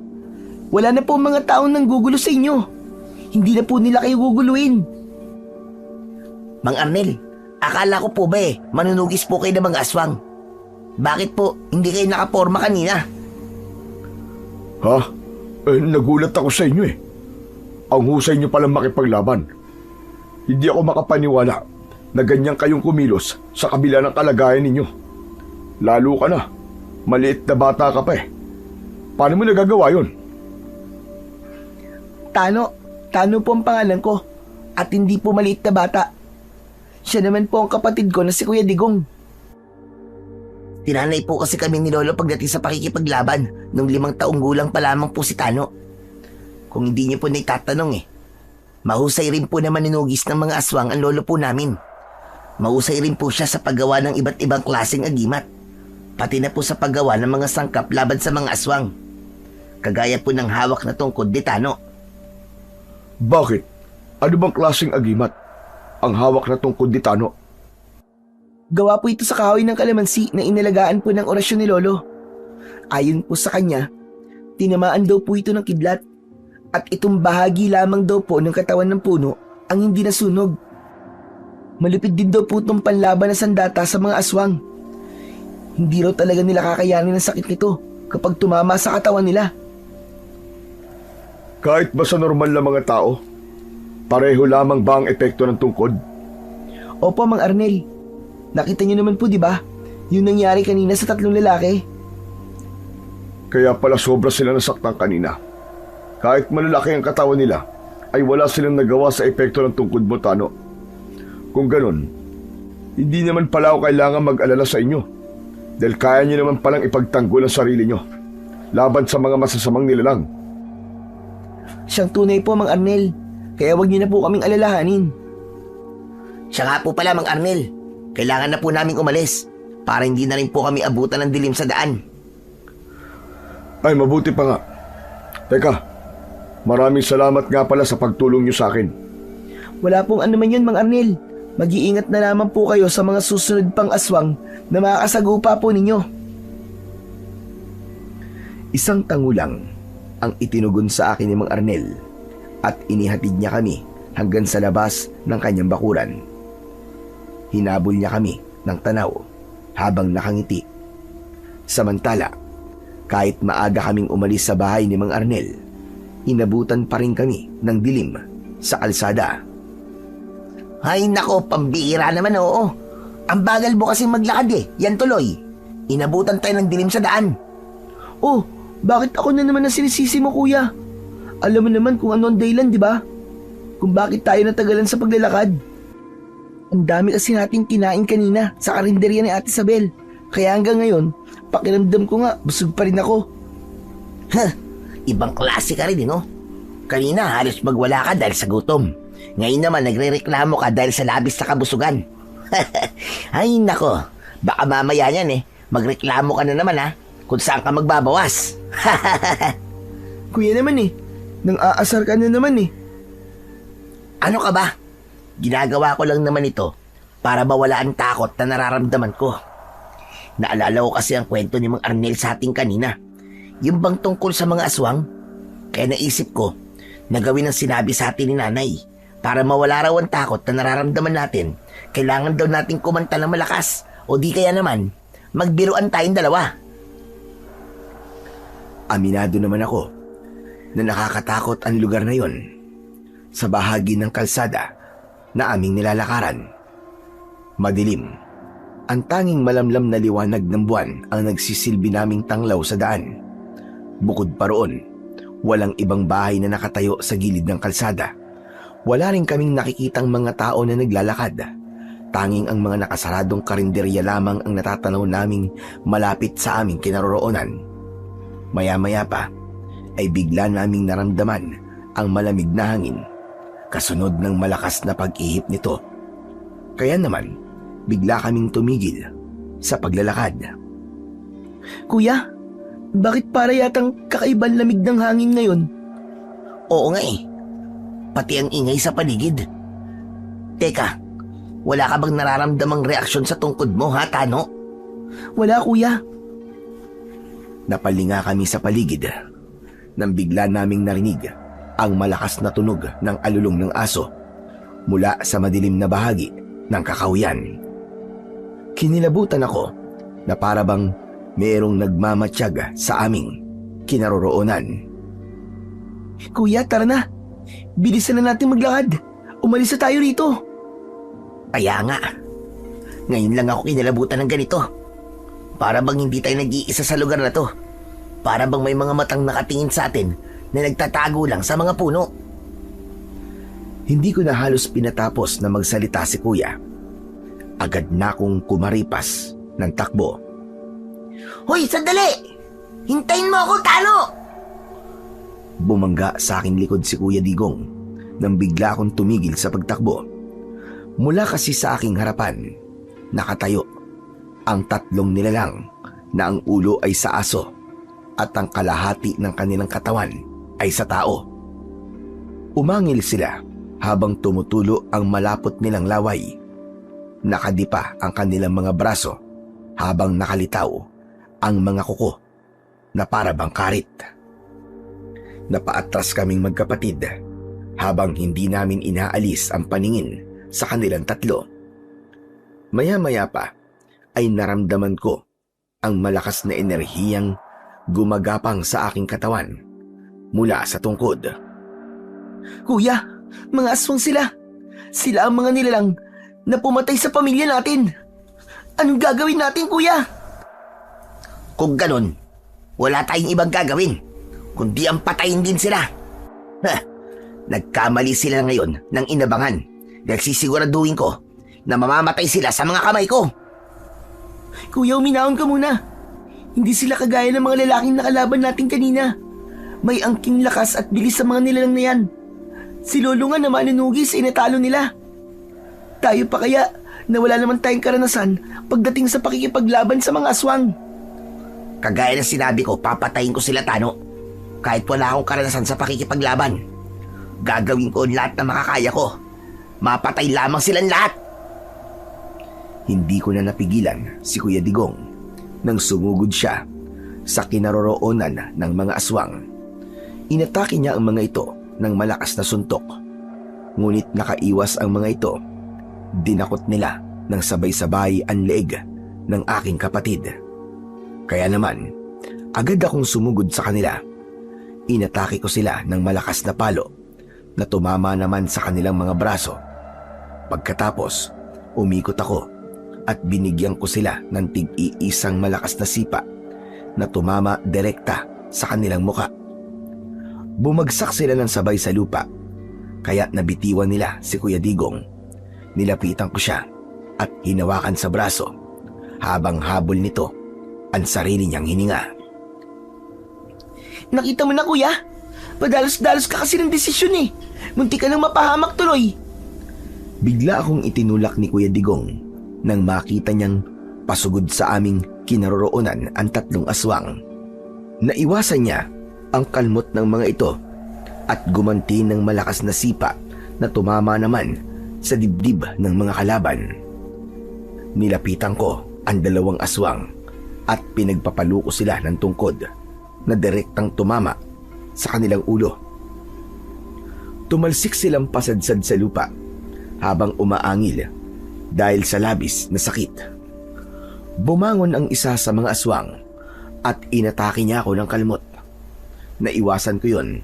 Wala na po mga taong nanggugulo sa inyo. Hindi na po nila kayo guguluhin. Mang Arnel, Akala ko po ba manunugis po kayo ng mga aswang. Bakit po hindi kayo nakaporma kanina? Ha? Nagulat ako sa inyo eh. Ang husay niyo palang makipaglaban. Hindi ako makapaniwala na ganyan kayong kumilos sa kabila ng kalagayan ninyo. Lalo ka na. Maliit na bata ka pa eh. Paano mo nagagawa yun? Tano po ang pangalan ko. At hindi po maliit na bata. Siya naman po ang kapatid ko na si Kuya Digong. Tinanay po kasi kami ni Lolo pagdating sa pakikipaglaban nung 5 taong gulang pa lamang po si Tano. Kung hindi niyo po naitatanong mahusay rin po na maninugis ng mga aswang ang lolo po namin. Mahusay rin po siya sa paggawa ng iba't ibang klaseng agimat. Pati na po sa paggawa ng mga sangkap laban sa mga aswang. Kagaya po ng hawak na tungkod ni Tano. Bakit? Ano bang klaseng agimat ang hawak na tungkod ni Tano? Gawa po ito sa kahoy ng kalamansi na inalagaan po ng orasyon ni Lolo. Ayon po sa kanya, tinamaan daw po ito ng kidlat at itong bahagi lamang daw po ng katawan ng puno ang hindi nasunog. Malupit din daw po itong panlaban na sandata sa mga aswang. Hindi raw talaga nila kakayanin ang sakit nito kapag tumama sa katawan nila. Kahit ba sa normal na mga tao, pareho lamang ba ang epekto ng tungkod? Opo, Mang Arnel. Nakita niyo naman po, di ba? Yung nangyari kanina sa 3 lalaki. Kaya pala sobra sila nasaktan kanina. Kahit malalaki ang katawan nila, ay wala silang nagawa sa epekto ng tungkod mo, Tano. Kung ganun, hindi naman pala ako kailangan mag-alala sa inyo. Dahil kaya niyo naman palang ipagtanggol ang sarili niyo laban sa mga masasamang nilalang. Siyang tunay po, Mang Arnel. Kaya wag niyo na po kaming alalahanin. Siya nga po pala, Mang Arnel. Kailangan na po naming umalis para hindi na rin po kami abutan ng dilim sa daan. Ay, mabuti pa nga. Teka, maraming salamat nga pala sa pagtulong niyo sa akin. Wala pong ano man yun, Mang Arnel. Mag-iingat na lamang po kayo sa mga susunod pang aswang na makakasagupa po ninyo. Isang tangulang ang itinugon sa akin ni Mang Arnel at inihatid niya kami hanggang sa labas ng kanyang bakuran. Hinabol niya kami ng tanaw habang nakangiti. Samantala, kahit maaga kaming umalis sa bahay ni Mang Arnel, inabutan pa rin kami ng dilim sa kalsada. Ay nako, pambihira naman oo. Ang bagal mo kasi maglakad yan tuloy. Inabutan tayo ng dilim sa daan. Oh, bakit ako na naman ang sinisisi mo, kuya? Alam mo naman kung ano ang dahilan, di ba? Kung bakit tayo natagalan sa paglalakad. Ang dami kasi nating kinain kanina sa karinderya ni Ate Isabel. Kaya hanggang ngayon, pakiramdam ko nga, busog pa rin ako. Ibang klase ka rin no? Kanina halos magwala ka dahil sa gutom. Ngayon naman nagrereklamo ka dahil sa labis na kabusugan. Ay nako, baka mamaya yan magreklamo ka na naman kung saan ka magbabawas. Kuya naman nang aasar ka na naman Ano ka ba? Ginagawa ko lang naman ito para mawala ang takot na nararamdaman ko. Naalala ko kasi ang kwento ni Mang Arnel sa ating kanina. Yung bang tungkol sa mga aswang? Kaya naisip ko na gawin ang sinabi sa atin ni Nanay. Para mawala raw ang takot na nararamdaman natin, kailangan daw nating kumanta ng malakas o di kaya naman, magbiruan tayong dalawa. Aminado naman ako na nakakatakot ang lugar na yon. Sa bahagi ng kalsada na aming nilalakaran. Madilim. Ang tanging malamlam na liwanag ng buwan ang nagsisilbi naming tanglaw sa daan. Bukod pa roon, walang ibang bahay na nakatayo sa gilid ng kalsada. Wala rin kaming nakikitang mga tao na naglalakad. Tanging ang mga nakasaradong karinderya lamang ang natatanaw naming malapit sa aming kinaroroonan. Maya-maya pa ay bigla naming naramdaman ang malamig na hangin, kasunod ng malakas na pag-ihip nito. Kaya naman, bigla kaming tumigil sa paglalakad. Kuya, bakit para yatang kakaibang lamig ng hangin ngayon? Oo nga pati ang ingay sa paligid. Teka, wala ka bang nararamdamang reaksyon sa tungkod mo Tano? Wala, kuya. Napalinga kami sa paligid nang bigla naming narinig ang malakas na tunog ng alulong ng aso mula sa madilim na bahagi ng kakawian. Kinilabutan ako na para bang mayroong nagmamatsyag sa aming kinaroroonan. Kuya, tara na. Bilisan na natin maglakad. Umalis na tayo rito. Kaya nga, ngayon lang ako kinalabutan ng ganito. Para bang hindi tayo nag-iisa sa lugar na to. Para bang may mga matang nakatingin sa atin na nagtatago lang sa mga puno. Hindi ko na halos pinatapos na magsalita si kuya. Agad na akong kumaripas ng takbo. Hoy, sandali! Hintayin mo ako, Tano! Bumangga sa aking likod si Kuya Digong nang bigla akong tumigil sa pagtakbo. Mula kasi sa aking harapan, nakatayo ang 3 nilalang na ang ulo ay sa aso at ang kalahati ng kanilang katawan ay sa tao. Umangil sila habang tumutulo ang malapot nilang laway. Nakadipa ang kanilang mga braso habang nakalitaw ang mga kuko na para bang karit. Napaatras kaming magkapatid habang hindi namin inaalis ang paningin sa kanilang 3. Maya-maya pa ay naramdaman ko ang malakas na enerhiyang gumagapang sa aking katawan mula sa tungkod. Kuya, mga aswang sila. Sila ang mga nilalang na pumatay sa pamilya natin. Anong gagawin natin, kuya? Kung ganun, wala tayong ibang gagawin, kundi ang patayin din sila. Nagkamali sila ngayon ng inabangan dahil sisiguraduhin ko na mamamatay sila sa mga kamay ko. Kuya, uminahon ka muna. Hindi sila kagaya ng mga lalaking nakalaban natin kanina. May angking lakas at bilis sa mga nilalang na yan. Si Lolo nga na manunugis ay natalo nila. Tayo pa kaya na wala naman tayong karanasan pagdating sa pakikipaglaban sa mga aswang. Kagaya ng sinabi ko, papatayin ko sila, Tano. Kahit wala akong karanasan sa pakikipaglaban, gagawin ko ang lahat na makakaya ko. Mapatay lamang silang lahat. Hindi ko na napigilan si Kuya Digong nang sumugod siya sa kinaroroonan ng mga aswang. Inatake niya ang mga ito ng malakas na suntok. Ngunit nakaiwas ang mga ito. Dinakot nila ng sabay-sabay ang leeg ng aking kapatid. Kaya naman, agad akong sumugod sa kanila. Inatake ko sila ng malakas na palo na tumama naman sa kanilang mga braso. Pagkatapos, umikot ako at binigyan ko sila ng tig-iisang malakas na sipa na tumama direkta sa kanilang muka. Bumagsak sila ng sabay sa lupa, kaya nabitiwan nila si Kuya Digong. Nilapitan ko siya at hinawakan sa braso habang habol nito ang sarili niyang hininga. Nakita mo na, kuya? Padalos-dalos ka kasi ng desisyon eh. Munti ka nang mapahamak tuloy. Bigla akong itinulak ni Kuya Digong nang makita niyang pasugod sa aming kinaroroonan ang 3 aswang. Naiwasan niya ang kalmot ng mga ito at gumanti ng malakas na sipa na tumama naman sa dibdib ng mga kalaban. Nilapitan ko ang 2 aswang at pinagpapaluko sila ng tungkod na direktang tumama sa kanilang ulo. Tumalsik silang pasadsad sa lupa habang umaangil dahil sa labis na sakit. Bumangon ang isa sa mga aswang at inatake niya ako ng kalmot. Naiwasan ko yon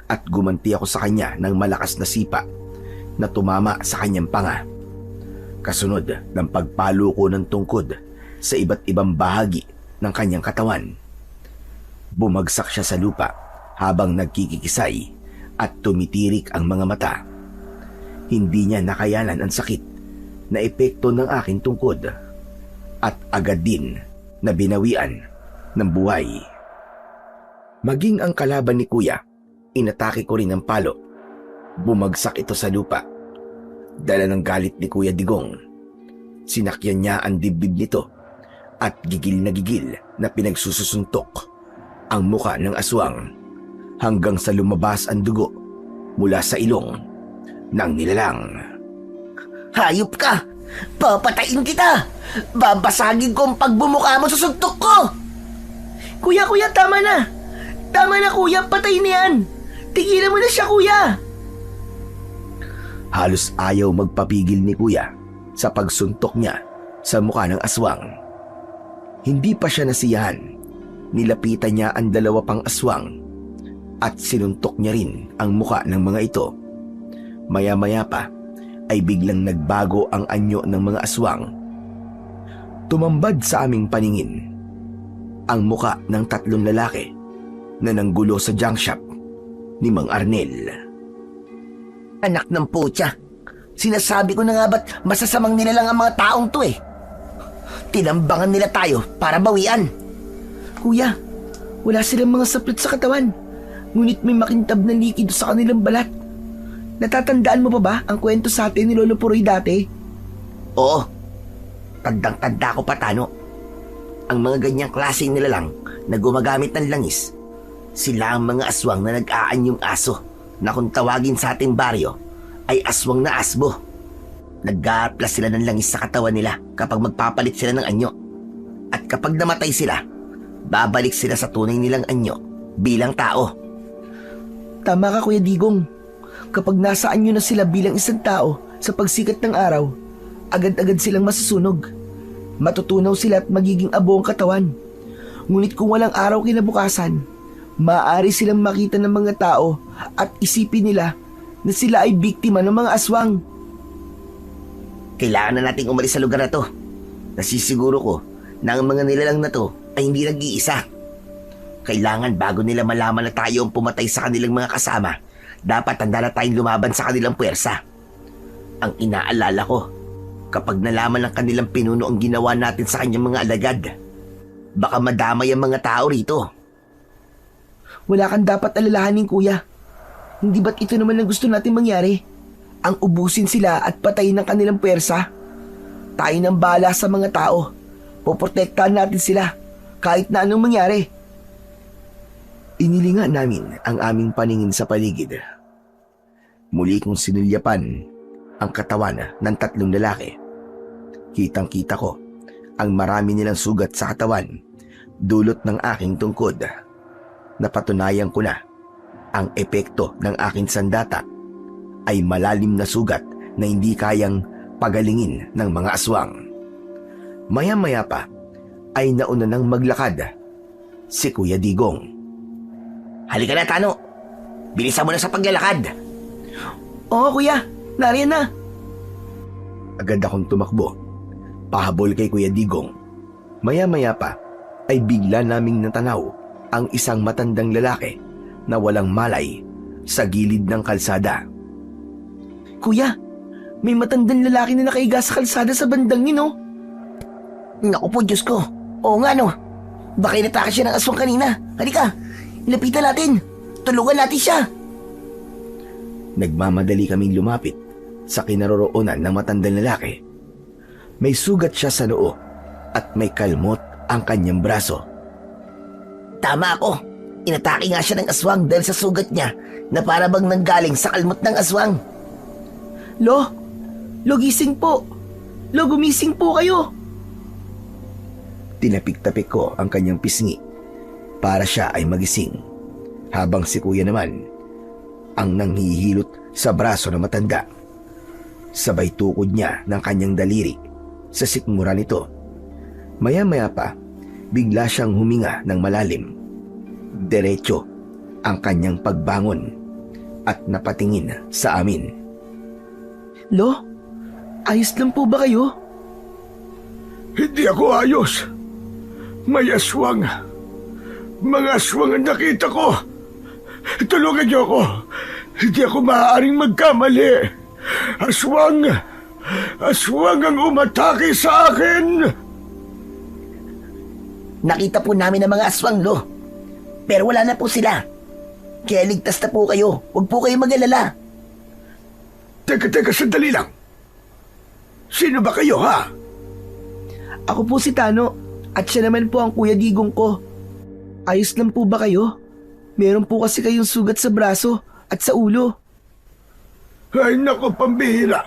at gumanti ako sa kanya ng malakas na sipa na tumama sa kanyang panga. Kasunod ng pagpalo ko ng tungkod sa iba't ibang bahagi ng kanyang katawan. Bumagsak siya sa lupa habang nagkikikisay at tumitirik ang mga mata. Hindi niya nakayanan ang sakit na epekto ng aking tungkod at agad din na binawian ng buhay. Maging ang kalaban ni Kuya, inatake ko rin ng palo. Bumagsak ito sa lupa. Dala ng galit ni Kuya Digong, sinakyan niya ang dibdib nito at gigil na pinagsususuntok ang muka ng aswang hanggang sa lumabas ang dugo mula sa ilong ng nilalang. Hayop ka! Papatayin kita! Babasagin ko ang pagbumuka mo sa suntok ko! Kuya, tama na! Tama na, kuya, patayin na yan! Tigilan mo na siya, kuya! Halos ayaw magpapigil ni Kuya sa pagsuntok niya sa mukha ng aswang. Hindi pa siya nasiyahan, nilapitan niya ang dalawa pang aswang at sinuntok niya rin ang mukha ng mga ito. Maya-maya pa ay biglang nagbago ang anyo ng mga aswang. Tumambad sa aming paningin ang mukha ng 3 lalaki na nanggulo sa junk shop ni Mang Arnel. Anak ng putya. Sinasabi ko na nga ba't masasamang nila lang ang mga taong to eh. Tinambangan nila tayo para bawian. Kuya, wala silang mga saplit sa katawan. Ngunit may makintab na likido sa kanilang balat. Natatandaan mo pa ba ang kwento sa atin ni Lolo Puroy dati? Oo. Tandang-tanda ko pa, Tano. Ang mga ganyang klase nila lang na gumagamit ng langis, sila ang mga aswang na nag-aanyong aso na kung tawagin sa ating baryo ay aswang na asbo. Nag-aaplas sila ng langis sa katawan nila kapag magpapalit sila ng anyo. At kapag namatay sila, babalik sila sa tunay nilang anyo bilang tao. Tama ka, Kuya Digong. Kapag nasa anyo na sila bilang isang tao sa pagsikat ng araw, agad-agad silang masusunog. Matutunaw sila at magiging abo ang katawan. Ngunit kung walang araw kinabukasan, maaari silang makita ng mga tao at isipin nila na sila ay biktima ng mga aswang. Kailangan na nating umalis sa lugar na to. Nasisiguro ko na ang mga nilalang na to ay hindi nag-iisa. Kailangan bago nila malaman na tayo ang pumatay sa kanilang mga kasama, dapat handa na tayong lumaban sa kanilang puwersa. Ang inaalala ko, kapag nalaman ng kanilang pinuno ang ginawa natin sa kanyang mga alagad, baka madamay ang mga tao rito. Wala kang dapat alalahanin, Kuya. Hindi ba't ito naman ang gusto natin mangyari? Ang ubusin sila at patayin ng kanilang puwersa. Tayo nang bahala sa mga tao. Poprotektahan natin sila kahit na anong mangyari. Inilinga namin ang aming paningin sa paligid. Muli kong sinulyapan ang katawan ng 3 lalaki. Kitang-kita ko ang marami nilang sugat sa katawan, dulot ng aking tungkod. Napatunayan ko na ang epekto ng aking sandata ay malalim na sugat na hindi kayang pagalingin ng mga aswang. Maya-maya pa ay nauna nang maglakad si Kuya Digong. Halika na, Tano. Bilisan mo na sa paglalakad. Oo, Kuya. Nariyan na. Agad akong tumakbo, pahabol kay Kuya Digong. Maya-maya pa ay bigla naming natanaw ang isang matandang lalaki na walang malay sa gilid ng kalsada. Kuya, may matandang lalaki na nakahiga sa kalsada sa bandang yun, oh. Naku po, Diyos ko. Oo nga, no. Baka inatake siya ng aswang kanina. Halika, ilapitan natin. Tulungan natin siya. Nagmamadali kaming lumapit sa kinaroroonan ng matandang lalaki. May sugat siya sa noo at may kalmot ang kanyang braso. Tama ako. Inatake nga siya ng aswang dahil sa sugat niya na para bang nanggaling sa kalmot ng aswang. Lo, gising po. Lo, gumising po kayo. Tinapik-tapik ko ang kanyang pisngi para siya ay magising, habang si Kuya naman ang nanghihilot sa braso ng matanda. Sabay tukod niya ng kanyang daliri sa sikmura nito. Maya-maya pa, bigla siyang huminga ng malalim. Diretso ang kanyang pagbangon at napatingin sa amin. Lo, ayos lang po ba kayo? Hindi ako ayos. May aswang. Mga aswang ang nakita ko. Tulungan niyo ako. Hindi ako maaaring magkamali. Aswang! Aswang ang umatake sa akin! Nakita po namin ang mga aswang, Lo. Pero wala na po sila. Kaya ligtas na po kayo. Huwag po kayo mag-alala. Teka, sandali lang. Sino ba kayo, ha? Ako po si Tano at siya naman po ang Kuya Digong ko. Ayos lang po ba kayo? Meron po kasi kayong sugat sa braso at sa ulo. Ay, nako, pambihira.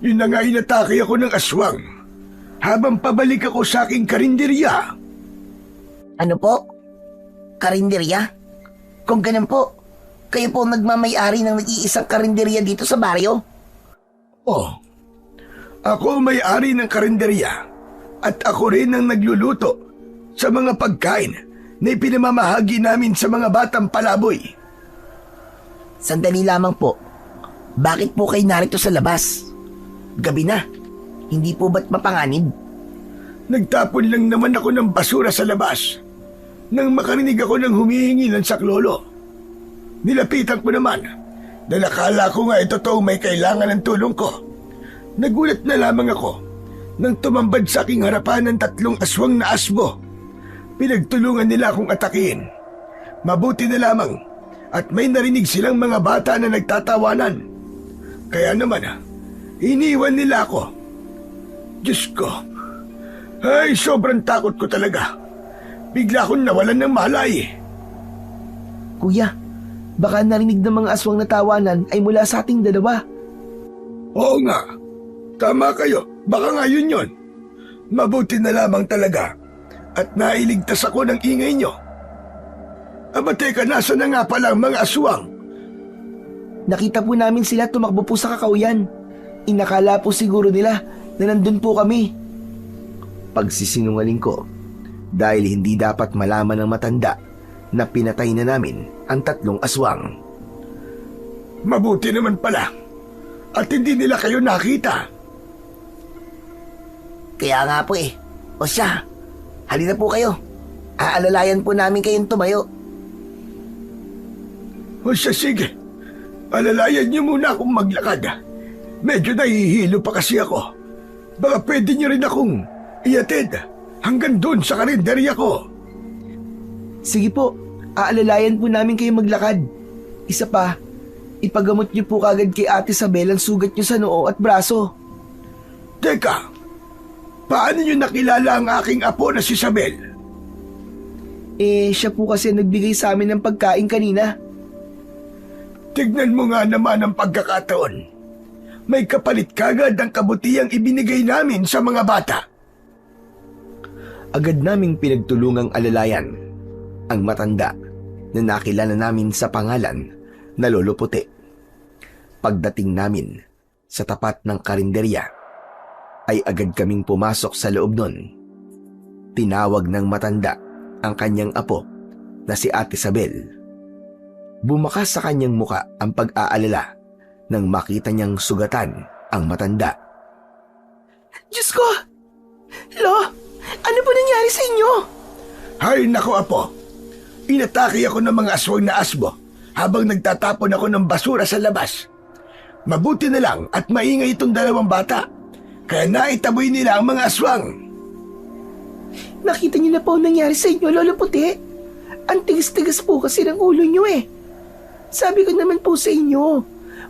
Yun na nga inatake ako ng aswang habang pabalik ako sa aking karinderya. Ano po? Karinderya? Kung ganun po, kayo po nagmamay-ari ng nag-iisang karinderya dito sa baryo? Oh, Ako may-ari ng karinderya at ako rin ang nagluluto sa mga pagkain na ipinamamahagi namin sa mga batang palaboy. Sandali lamang po. Bakit po kayo narito sa labas? Gabi na. Hindi po ba't mapanganib? Nagtapon lang naman ako ng basura sa labas nang makarinig ako ng humihingi ng saklolo. Nilapitan ko naman dahil akala ko nga totoong may kailangan ng tulong ko. Nagulat na lamang ako nang tumambad sa aking harapan ng 3 aswang na asbo. Pinagtulungan nila akong atakihin. Mabuti na lamang at may narinig silang mga bata na nagtatawanan. Kaya naman, iniwan nila ako. Diyos ko, ay sobrang takot ko talaga. Bigla akong nawalan ng malay. Kuya, baka narinig ng mga aswang na tawanan ay mula sa ating dalawa. Oo nga, tama kayo. Baka nga yun. Mabuti na lamang talaga at nailigtas ako ng ingay nyo. Aba teka, nasa na nga pala ang mga aswang? Nakita po namin sila tumakbo po sa kakauyan. Inakala po siguro nila na nandun po kami. Pagsisinungaling ko dahil hindi dapat malaman ng matanda na pinatay na namin ang 3 aswang. Mabuti naman pala at hindi nila kayo nakita. Kaya nga po eh. O siya, halina po kayo. Aalalayan po namin kayong tumayo. O siya, sige. Alalayan niyo muna akong maglakad. Medyo nahihilo pa kasi ako. Baka pwede niyo rin akong iatid hanggang doon sa karinderya ko. Sige po, aalalayan po namin kayo maglakad. Isa pa, ipagamot niyo po kagad kay Ate Isabel ang sugat niyo sa noo at braso. Teka, paano niyo nakilala ang aking apo na si Isabel? Siya po kasi nagbigay sa amin ng pagkain kanina. Tignan mo nga naman ang pagkakataon. May kapalit kagad ang kabutihang ibinigay namin sa mga bata. Agad naming pinagtulungang alalayan ang matanda na nakilala namin sa pangalan na Lolo Puti. Pagdating namin sa tapat ng karinderya, ay agad kaming pumasok sa loob nun. Tinawag ng matanda ang kanyang apo na si Ate Isabel. Bumakas sa kanyang muka ang pag-aalala nang makita niyang sugatan ang matanda. Diyos ko! Lo, ano po nangyari sa inyo? Hay nako apo, inatake ako ng mga aswang na asbo habang nagtatapon ako ng basura sa labas. Mabuti na lang at maingay itong 2 bata, kaya naitaboy nila ang mga aswang. Nakita niyo na po ang nangyari sa inyo, Lolo Puti. Ang tigas-tigas po kasi ng ulo niyo eh. Sabi ko naman po sa inyo,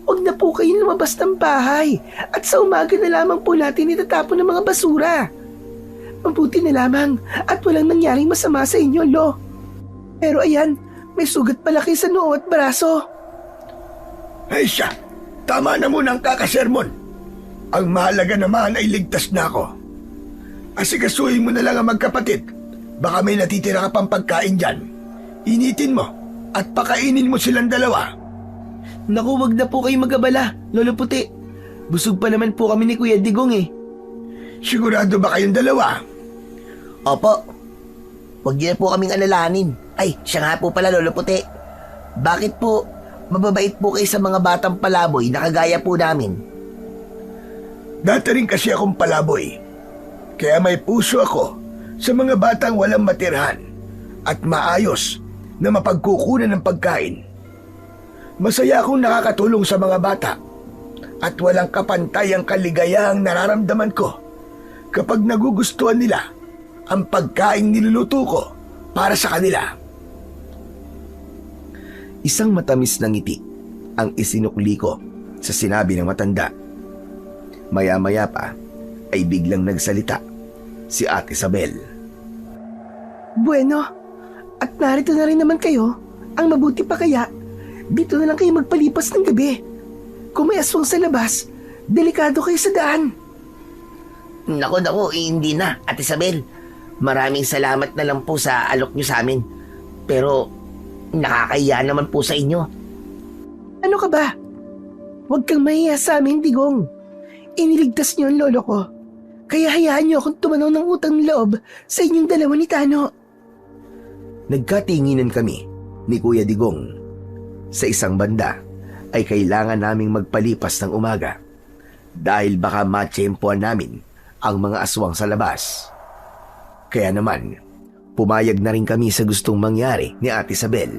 huwag na po kayo lumabas ng bahay at sa umaga na lamang po natin itatapon ng mga basura. Mabuti na lamang at walang nangyaring masama sa inyo, Lo. Pero ayan, may sugat pala kayo sa noo at braso. Ay siya, tama na muna ang kakasermon. Ang mahalaga naman ay ligtas na ako. Asikasuhin mo na lang ang magkapatid. Baka may natitira ka pang pagkain dyan. Initin mo at pakainin mo silang 2. Naku, wag na po kayo mag-abala, Lolo Puti. Busog pa naman po kami ni Kuya Digong eh. Sigurado ba kayong 2? Opo. Huwag niyo na po kaming alalahanin. Ay, siya nga po pala, Lolo Puti. Bakit po mababait po kayo sa mga batang palaboy na kagaya po namin? Dati rin kasi akong palaboy. Kaya may puso ako sa mga batang walang matirhan at maayos na mapagkukunan ng pagkain. Masaya akong nakakatulong sa mga bata at walang kapantay ang kaligayahang nararamdaman ko kapag nagugustuhan nila ang pagkain niluluto ko para sa kanila. Isang matamis na ngiti ang isinukli ko sa sinabi ng matanda. Maya-maya pa ay biglang nagsalita si Ate Isabel. Bueno, at narito na rin naman kayo. Ang mabuti pa kaya, dito na lang kayo magpalipas ng gabi. Kung may aswang sa labas, delikado kayo sa daan. Naku, hindi na, Ate Isabel. Maraming salamat na lang po sa alok niyo sa amin. Pero nakakahiya naman po sa inyo. Ano ka ba? Huwag kang mahiya sa amin, Digong. Iniligtas niyo ang lolo ko. Kaya hayaan niyo akong tumanaw ng utang loob sa inyong dalawa ni Tano. Nagkatinginan kami ni Kuya Digong. Sa isang banda ay kailangan naming magpalipas ng umaga dahil baka matsyempoan namin ang mga aswang sa labas. Kaya naman, pumayag na rin kami sa gustong mangyari ni Ate Isabel.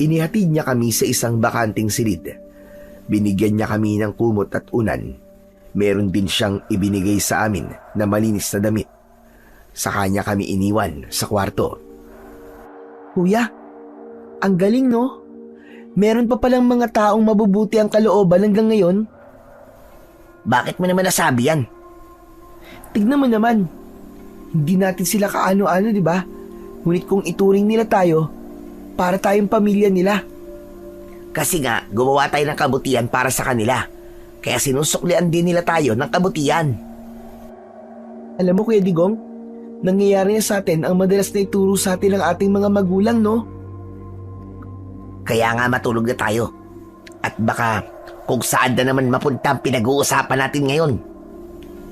Inihatid niya kami sa isang bakanting silid. Binigyan niya kami ng kumot at unan. Meron din siyang ibinigay sa amin na malinis na damit. Sa kanya kami iniwan sa kwarto. Kuya, ang galing no? Meron pa palang mga taong mabubuti ang kalooban hanggang ngayon. Bakit mo naman nasabi yan? Tignan mo naman. Hindi natin sila kaano-ano, di ba? Ngunit kung ituring nila tayo, para tayong pamilya nila. Kasi nga, gumawa tayo ng kabutihan para sa kanila. Kaya sinusuklian din nila tayo ng kabutihan. Alam mo Kuya Digong, nangyayari na sa atin ang madalas na ituro sa atin ng ating mga magulang, no? Kaya nga matulog na tayo. At baka kung saan na naman mapunta ang pinag-uusapan natin ngayon.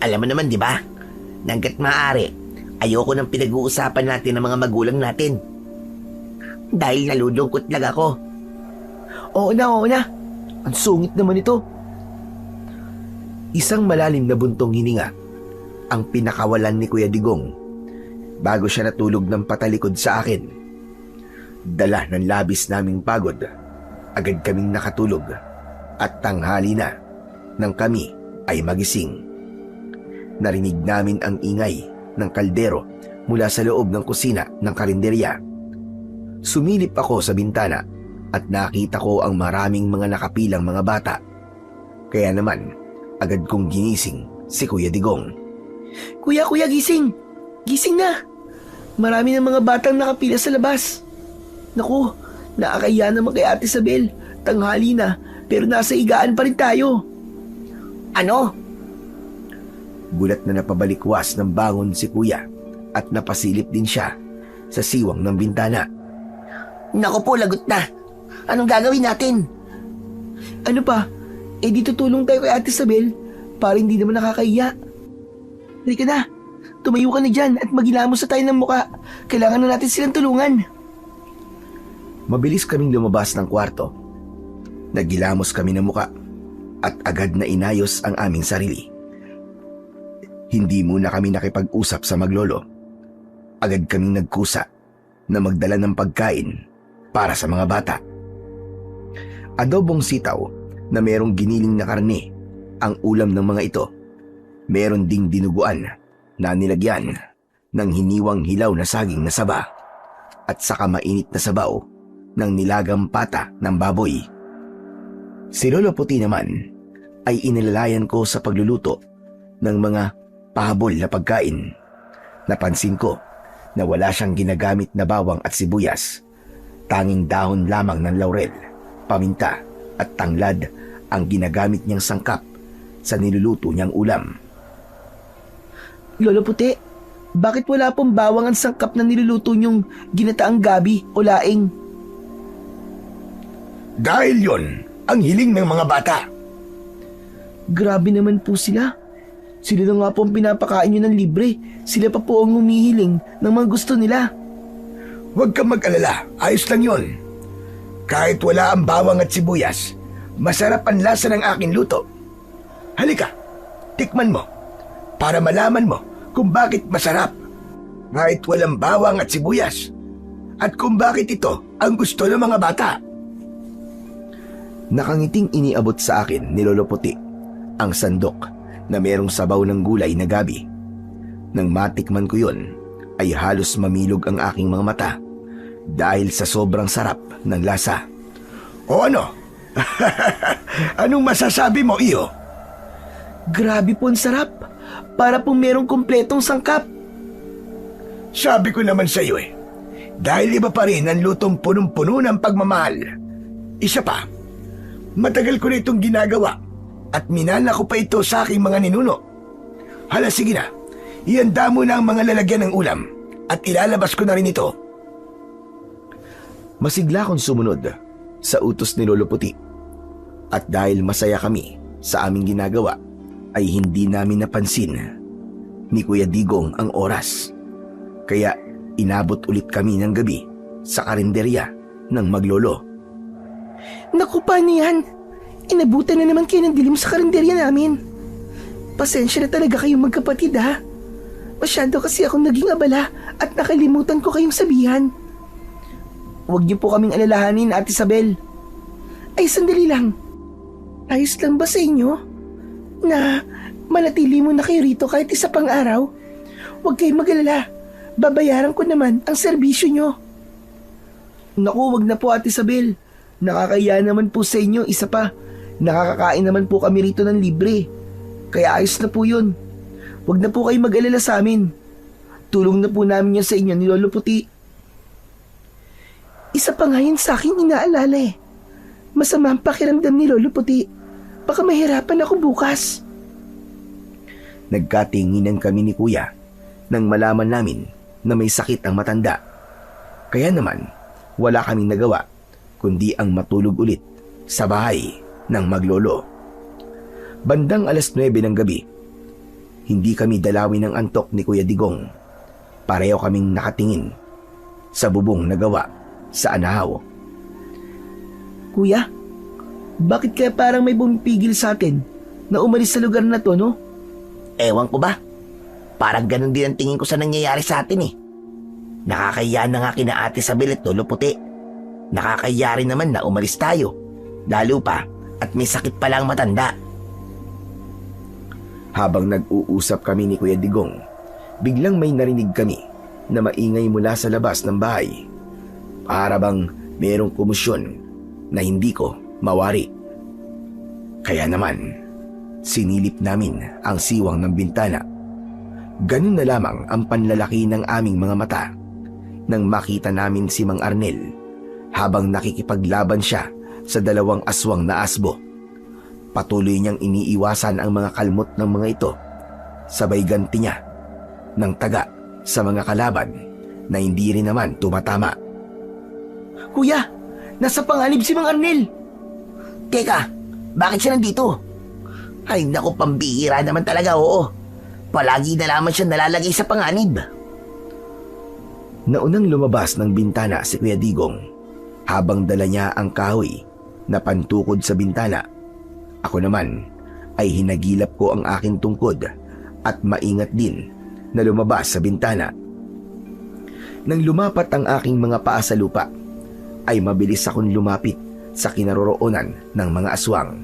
Alam mo naman, di ba? Hanggat maaari, ayoko ng pinag-uusapan natin ng mga magulang natin. Dahil nalulungkot lang ako. Oo na. Ang sungit naman ito. Isang malalim na buntong hininga ang pinakawalan ni Kuya Digong bago siya natulog ng patalikod sa akin. Dala ng labis naming pagod, agad kaming nakatulog at tanghali na nang kami ay magising. Narinig namin ang ingay ng kaldero mula sa loob ng kusina ng karinderya. Sumilip ako sa bintana at nakita ko ang maraming mga nakapilang mga bata. Kaya naman, agad kong ginising si Kuya Digong. Kuya, gising! Gising na! Marami ng mga batang nakapila sa labas. Naku, nakakaya naman kay Ate Isabel. Tanghali na, pero nasa higaan pa rin tayo. Ano? Gulat na napabalikwas ng bangon si Kuya at napasilip din siya sa siwang ng bintana. Naku po, lagot na. Anong gagawin natin? Ano pa? Eh di tutulong tayo kay Ate Isabel para hindi naman nakakahiya. Halika na, tumayo ka na dyan at maghilamos na tayo ng muka. Kailangan na natin silang tulungan. Mabilis kaming lumabas ng kwarto. Naggilamos kami ng muka at agad na inayos ang aming sarili. Hindi muna kami nakipag-usap sa maglolo. Agad kaming nagkusa na magdala ng pagkain para sa mga bata. Adobong sitaw na merong giniling na karne ang ulam ng mga ito. Meron ding dinuguan na nilagyan ng hiniwang hilaw na saging na saba at saka mainit na sabaw ng nilagang pata ng baboy. Si Lolo Puti naman ay inilalayan ko sa pagluluto ng mga pahabol na pagkain. Napansin ko na wala siyang ginagamit na bawang at sibuyas. Tanging dahon lamang ng laurel, paminta at tanglad ang ginagamit niyang sangkap sa niluluto niyang ulam. Lolo Puti, bakit wala pong bawang ang sangkap na niluluto niyong ginataang gabi o laing? Dahil yon ang hiling ng mga bata. Grabe naman po sila. Sila na nga po ang pinapakain nyo ng libre. Sila pa po ang humihiling ng mga gusto nila. Huwag kang mag-alala, ayos lang yon. Kahit wala ang bawang at sibuyas, masarap ang lasa ng aking luto. Halika, tikman mo para malaman mo kung bakit masarap. Kahit walang bawang at sibuyas. At kung bakit ito ang gusto ng mga bata. Nakangiting iniabot sa akin ni Lolo Puti ang sandok na merong sabaw ng gulay na gabi. Nang matikman ko yun, ay halos mamilog ang aking mga mata dahil sa sobrang sarap ng lasa. O ano? Anong masasabi mo, iyo? Grabe po ang sarap. Para pong merong kumpletong sangkap. Sabi ko naman sa iyo dahil iba pa rin ang lutong punong-puno ng pagmamahal. Isa pa, matagal ko na itong ginagawa at minana ko pa ito sa aking mga ninuno. Hala, sige na, ihanda mo na ang mga lalagyan ng ulam at ilalabas ko na rin ito. Masigla akong sumunod sa utos ni Lolo Puti. At dahil masaya kami sa aming ginagawa, ay hindi namin napansin ni Kuya Digong ang oras. Kaya inabot ulit kami ng gabi sa karinderya ng maglolo. Naku, paano yan? Inabutan na naman kayo ng dilim sa karinderya namin. Pasensya na talaga kayong magkapatid, ha? Masyado kasi akong naging abala at nakalimutan ko kayong sabihan. Huwag niyo po kaming alalahanin, Ate Isabel. Ay, sandali lang. Ayos lang ba sa inyo na manatili muna kayo rito kahit isa pang araw? Huwag kayong mag-alala. Babayaran ko naman ang serbisyo nyo. Naku, wag na po, Ate Isabel. Nakakaya naman po sa inyo, isa pa. Nakakakain naman po kami rito ng libre. Kaya ayos na po yun. Huwag na po kayong mag-alala sa amin. Tulong na po namin yan sa inyo ni Lolo Puti. Isa pa nga yun sa akin inaalala eh. Masama ang pakiramdam ni Lolo Puti. Baka mahirapan ako bukas. Nagkatinginan kami ni Kuya nang malaman namin na may sakit ang matanda. Kaya naman, wala kaming nagawa kundi ang matulog ulit sa bahay ng maglolo. Bandang 9:00 ng gabi, hindi kami dalawin ng antok ni Kuya Digong. Pareho kaming nakatingin sa bubong na gawa sa anahaw. Kuya, bakit kaya parang may bumipigil sa atin na umalis sa lugar na to, no? Ewan ko ba? Parang ganun din ang tingin ko sa nangyayari sa atin eh. Nakakahiya na nga kina Ate Isabel at Lolo Puti. Nakakahiya rin naman na umalis tayo. Lalo pa at may sakit pala ang matanda. Habang nag-uusap kami ni Kuya Digong, biglang may narinig kami na maingay mula sa labas ng bahay. Para bang merong kumusyon na hindi ko mawari. Kaya naman, sinilip namin ang siwang ng bintana. Ganun na lamang ang panlalaki ng aming mga mata nang makita namin si Mang Arnel habang nakikipaglaban siya sa 2 aswang na asbo. Patuloy niyang iniiwasan ang mga kalmot ng mga ito, sabay ganti niya ng taga sa mga kalaban na hindi rin naman tumatama. Kuya, nasa panganib si Mang Arnel. Teka, bakit siya nandito? Ay naku, pambihira naman talaga, oo. Palagi na lamang siya nalalagay sa panganib. Naunang lumabas ng bintana si Kuya Digong habang dala niya ang kahoy na pantukod sa bintana. Ako naman ay hinagilap ko ang aking tungkod at maingat din na lumabas sa bintana. Nang lumapat ang aking mga paa sa lupa, ay mabilis akong lumapit sa kinaroroonan ng mga aswang.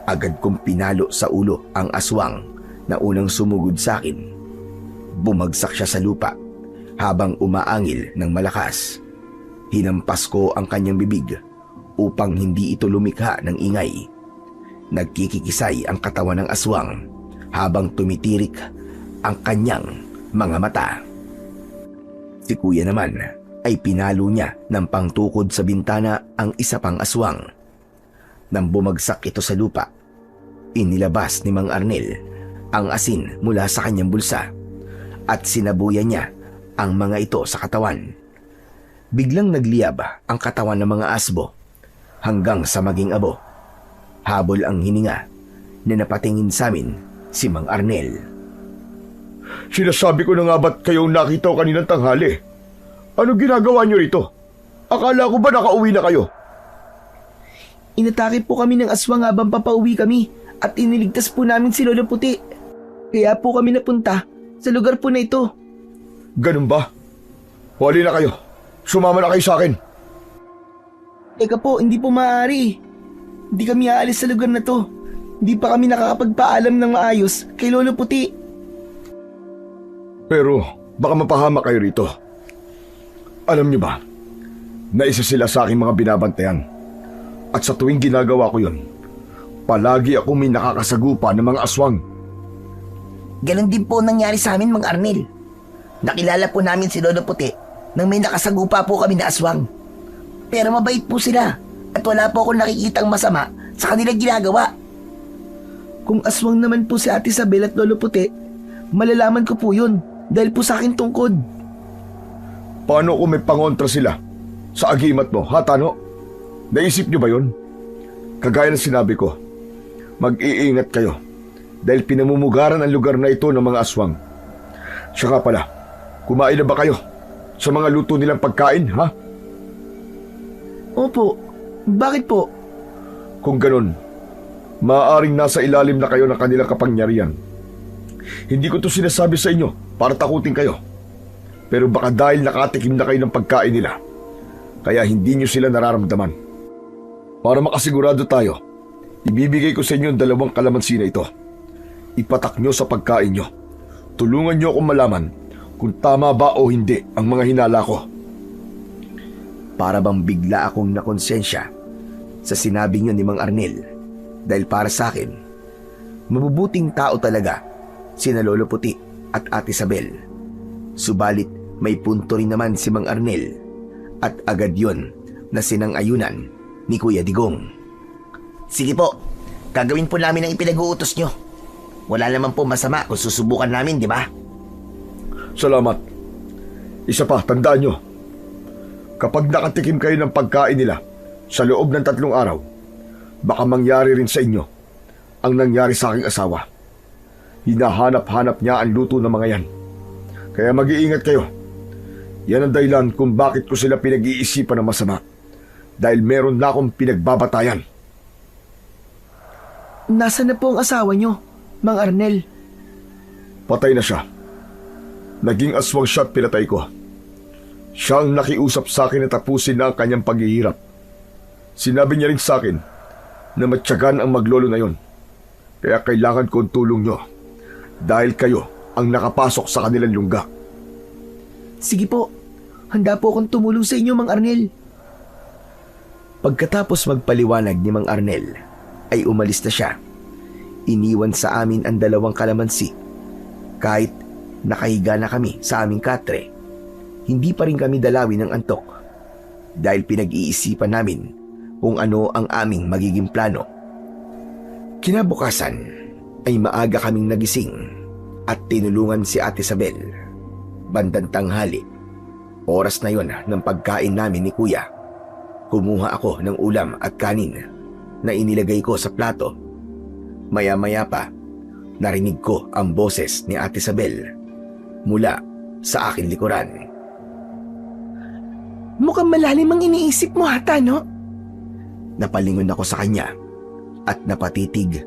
Agad kong pinalo sa ulo ang aswang na unang sumugod sa akin. Bumagsak siya sa lupa habang umaangil ng malakas. Hinampas ko ang kanyang bibig upang hindi ito lumikha ng ingay. Nagkikikisay ang katawan ng aswang habang tumitirik ang kanyang mga mata. Si Kuya naman ay pinalo niya ng pangtukod sa bintana ang isa pang aswang. Nang bumagsak ito sa lupa, inilabas ni Mang Arnel ang asin mula sa kanyang bulsa at sinabuyan niya ang mga ito sa katawan. Biglang nagliyab ang katawan ng mga asbo hanggang sa maging abo. Habol ang hininga na napatingin sa amin si Mang Arnel. Sinasabi ko na nga ba't kayong nakita ko kaninang tanghali? Ano ginagawa niyo rito? Akala ko ba nakauwi na kayo? Inatake po kami ng aswang habang papauwi kami at iniligtas po namin si Lolo Puti. Kaya po kami napunta sa lugar po na ito. Ganun ba? Huli na kayo. Sumama na kayo sa akin. Teka po, hindi po maaari. Hindi kami aalis sa lugar na to. Hindi pa kami nakakapagpaalam ng maayos kay Lolo Puti. Pero baka mapahamak kayo rito. Alam niyo ba, na isa sila sa aking mga binabantayan. At sa tuwing ginagawa ko yun, palagi ako may nakakasagupa ng mga aswang. Ganon din po nangyari sa amin, Mang Arnel. Nakilala po namin si Lolo Puti nang may nakasagupa po kami na aswang. Pero mabait po sila at wala po akong nakikitang masama sa kanilang ginagawa. Kung aswang naman po si Ate Isabel at Lolo Puti, malalaman ko po yun dahil po sa akin tungkod. Paano kung may pangontra sila sa agimat mo, ha Tano? Naisip niyo ba yun? Kagaya ng sinabi ko, mag-iingat kayo dahil pinamumugaran ang lugar na ito ng mga aswang. Siya nga pala, kumain na ba kayo sa mga luto nilang pagkain, ha? Opo, bakit po? Kung ganun, maaaring nasa ilalim na kayo ng kanilang kapangyarihan. Hindi ko to sinasabi sa inyo para takutin kayo. Pero baka dahil nakatikim na kayo ng pagkain nila, kaya hindi nyo sila nararamdaman. Para makasigurado tayo, ibibigay ko sa inyo ang 2 kalamansi na ito. Ipatak nyo sa pagkain nyo. Tulungan nyo akong malaman kung tama ba o hindi ang mga hinala ko. Para bang bigla akong nakonsensya sa sinabi niyo ni Mang Arnel, dahil para sa akin, mabubuting tao talaga sina Lolo Puti at Ate Isabel. Subalit may punto rin naman si Mang Arnel at agad yon na sinang-ayunan ni Kuya Digong. Sige po, gagawin po namin ang ipinag-uutos nyo. Wala naman po masama kung susubukan namin, di ba? Salamat. Isa pa, tandaan nyo. Kapag nakatikim kayo ng pagkain nila sa loob ng 3 araw, baka mangyari rin sa inyo ang nangyari sa aking asawa. Hinahanap-hanap niya ang luto ng mga yan. Kaya mag-iingat kayo. Yan ang dahilan kung bakit ko sila pinag-iisipan ng masama. Dahil meron na akong pinagbabatayan. Nasaan na po ang asawa nyo, Mang Arnel? Patay na siya. Naging aswang siya at pinatay ko. Siya ang nakiusap sa akin na tapusin na ang kanyang paghihirap. Sinabi niya rin sa akin na matyagan ang maglolo na yon. Kaya kailangan ko ang tulong nyo. Dahil kayo ang nakapasok sa kanilang lungga. Sige po, handa po akong tumulong sa inyo, Mang Arnel. Pagkatapos magpaliwanag ni Mang Arnel, ay umalis na siya. Iniwan sa amin ang 2 kalamansi. Kahit nakahiga na kami sa aming katre, hindi pa rin kami dalawin ng antok dahil pinag-iisipan namin kung ano ang aming magiging plano. Kinabukasan ay maaga kaming nagising at tinulungan si Ate Isabel. Bandang tanghali, oras na yon ng pagkain namin ni Kuya. Kumuha ako ng ulam at kanin na inilagay ko sa plato. Maya-maya pa, narinig ko ang boses ni Ate Isabel mula sa aking likuran. Mukhang malalim ang iniisip mo, Tano. Napalingon ako sa kanya at napatitig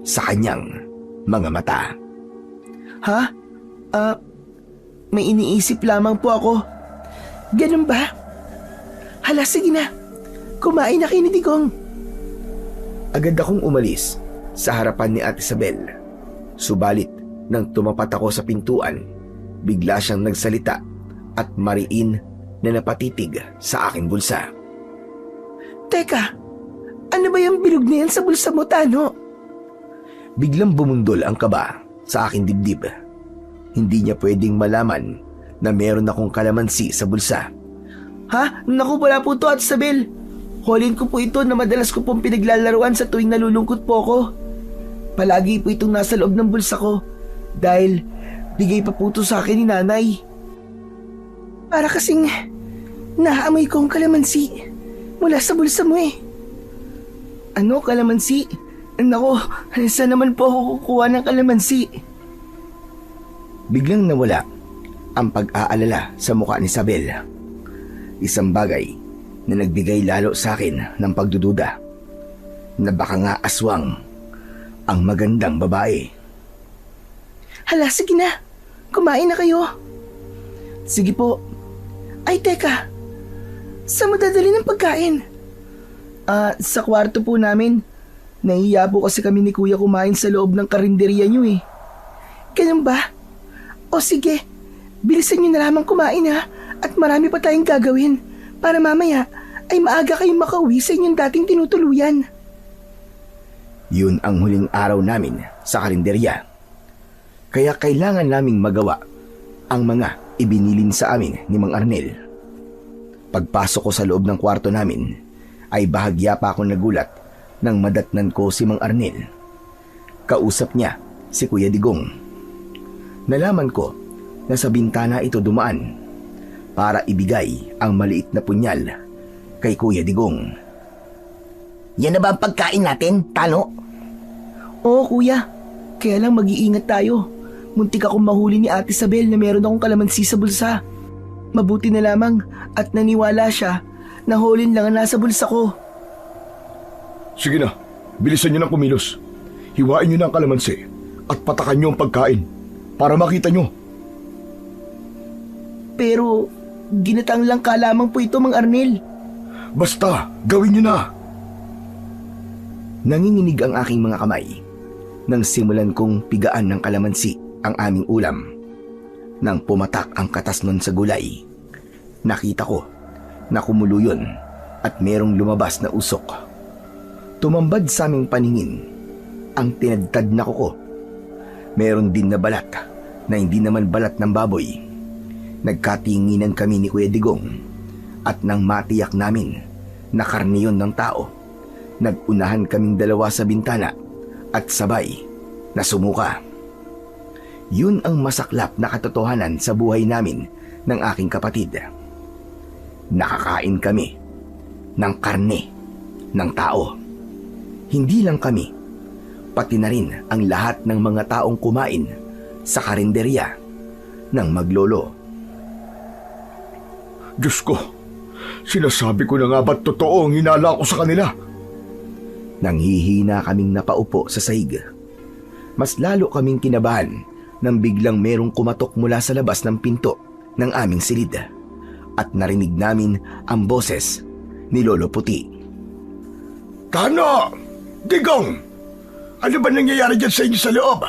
sa kanyang mga mata. Ha? May iniisip lamang po ako. Ganun ba? Hala, sige na. Kumain na kayo ni Digong. Agad akong umalis sa harapan ni Ate Isabel. Subalit, nang tumapat ako sa pintuan, bigla siyang nagsalita at mariin na napatitig sa aking bulsa. Teka, ano ba yung bilog na yan sa bulsa mo, Tano? Biglang bumundol ang kaba sa aking dibdib. Hindi niya pwedeng malaman na meron akong kalamansi sa bulsa. Ha? Naku, wala po to, Ate Isabel. Holin ko po ito na madalas ko pong pinaglalaruan sa tuwing nalulungkot po ako. Palagi po itong nasa loob ng bulsa ko dahil bigay pa po ito sa akin ni Nanay. Para kasing naamoy ko ang kalamansi mula sa bulsa mo eh. Ano, kalamansi? Naku, saan naman po ako kukuha ng kalamansi? Biglang nawala ang pag-aalala sa mukha ni Isabel. Isang bagay na nagbigay lalo sa akin ng pagdududa na baka nga aswang ang magandang babae. Hala, sige na. Kumain na kayo. Sige po. Ay, teka. Saan mo dadali ng pagkain? Sa kwarto po namin. Nahiya po kasi kami ni Kuya kumain sa loob ng karinderya niyo eh. Ganun ba? O sige, bilisan niyo na lamang kumain ha. At marami pa tayong gagawin para mamaya ay maaga kayong makauwi sa inyong dating tinutuluyan. Yun ang huling araw namin sa karinderya. Kaya kailangan naming magawa ang mga ibinilin sa amin ni Mang Arnel. Pagpasok ko sa loob ng kwarto namin, ay bahagya pa akong nagulat nang madatnan ko si Mang Arnel. Kausap niya si Kuya Digong. Nalaman ko na sa bintana ito dumaan para ibigay ang maliit na punyal kay Kuya Digong. Yan na ba ang pagkain natin, Tano? Oo, Kuya. Kaya lang mag-iingat tayo. Muntik akong mahuli ni Ate Isabel na meron akong kalamansi sa bulsa. Mabuti na lamang at naniwala siya na holin lang ang nasa bulsa ko. Sige na, bilisan nyo ng kumilos. Hiwain nyo na ang kalamansi at patakan nyo ang pagkain para makita nyo. Pero ginatang lang ka lamang po ito, Mang Arnel. Basta, gawin nyo na. Nanginginig ang aking mga kamay nang simulan kong pigaan ng kalamansi ang aming ulam. Nang pumatak ang katas nun sa gulay, nakita ko na kumulo yun at merong lumabas na usok. Tumambad sa aming paningin ang tinadtad na kuko. Meron din na balat na hindi naman balat ng baboy. Nagkatinginan kami ni Kuya Digong at nang matiyak namin na karne yun ng tao, nagunahan kaming dalawa sa bintana at sabay na sumuka. Yun ang masaklap na katotohanan sa buhay namin ng aking kapatid. Nakakain kami ng karne ng tao. Hindi lang kami, pati na rin ang lahat ng mga taong kumain sa karinderya ng Maglolo. Diyos ko, sinasabi ko na nga ba't totoo ang hinala ko sa kanila? Nanghihina kaming napaupo sa sahig. Mas lalo kaming kinabahan nang biglang merong kumatok mula sa labas ng pinto ng aming silid at narinig namin ang boses ni Lolo Puti. Tano! Digong! Ano ba nangyayari dyan sa inyo sa loob?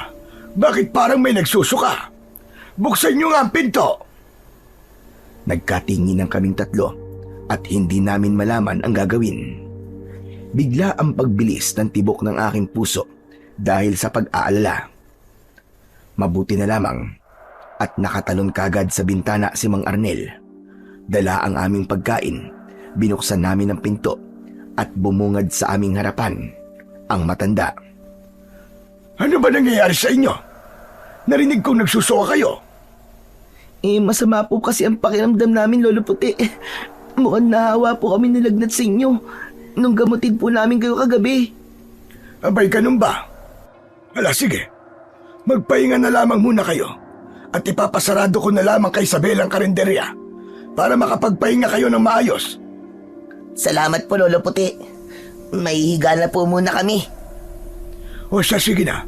Bakit parang may nagsusuka? Buksan nyo nga ang pinto! Nagkatingin ng kaming tatlo at hindi namin malaman ang gagawin. Bigla ang pagbilis ng tibok ng aking puso dahil sa pag-aalala. Mabuti na lamang at nakatalon kagad sa bintana si Mang Arnel. Dala ang aming pagkain, binuksan namin ang pinto at bumungad sa aming harapan ang matanda. Ano ba nangyayari sa inyo? Narinig kong nagsusuka kayo. Masama po kasi ang pakiramdam namin, Lolo Puti. Mukhang nahawa po kami nilagnat sa inyo nung gamutin po namin kayo kagabi. Abay, ganun ba? Hala, sige. Magpahinga na lamang muna kayo at ipapasarado ko na lamang kay Isabel ang karinderya para makapagpahinga kayo ng maayos. Salamat po, Lolo Puti. May higa na po muna kami. O siya, sige na.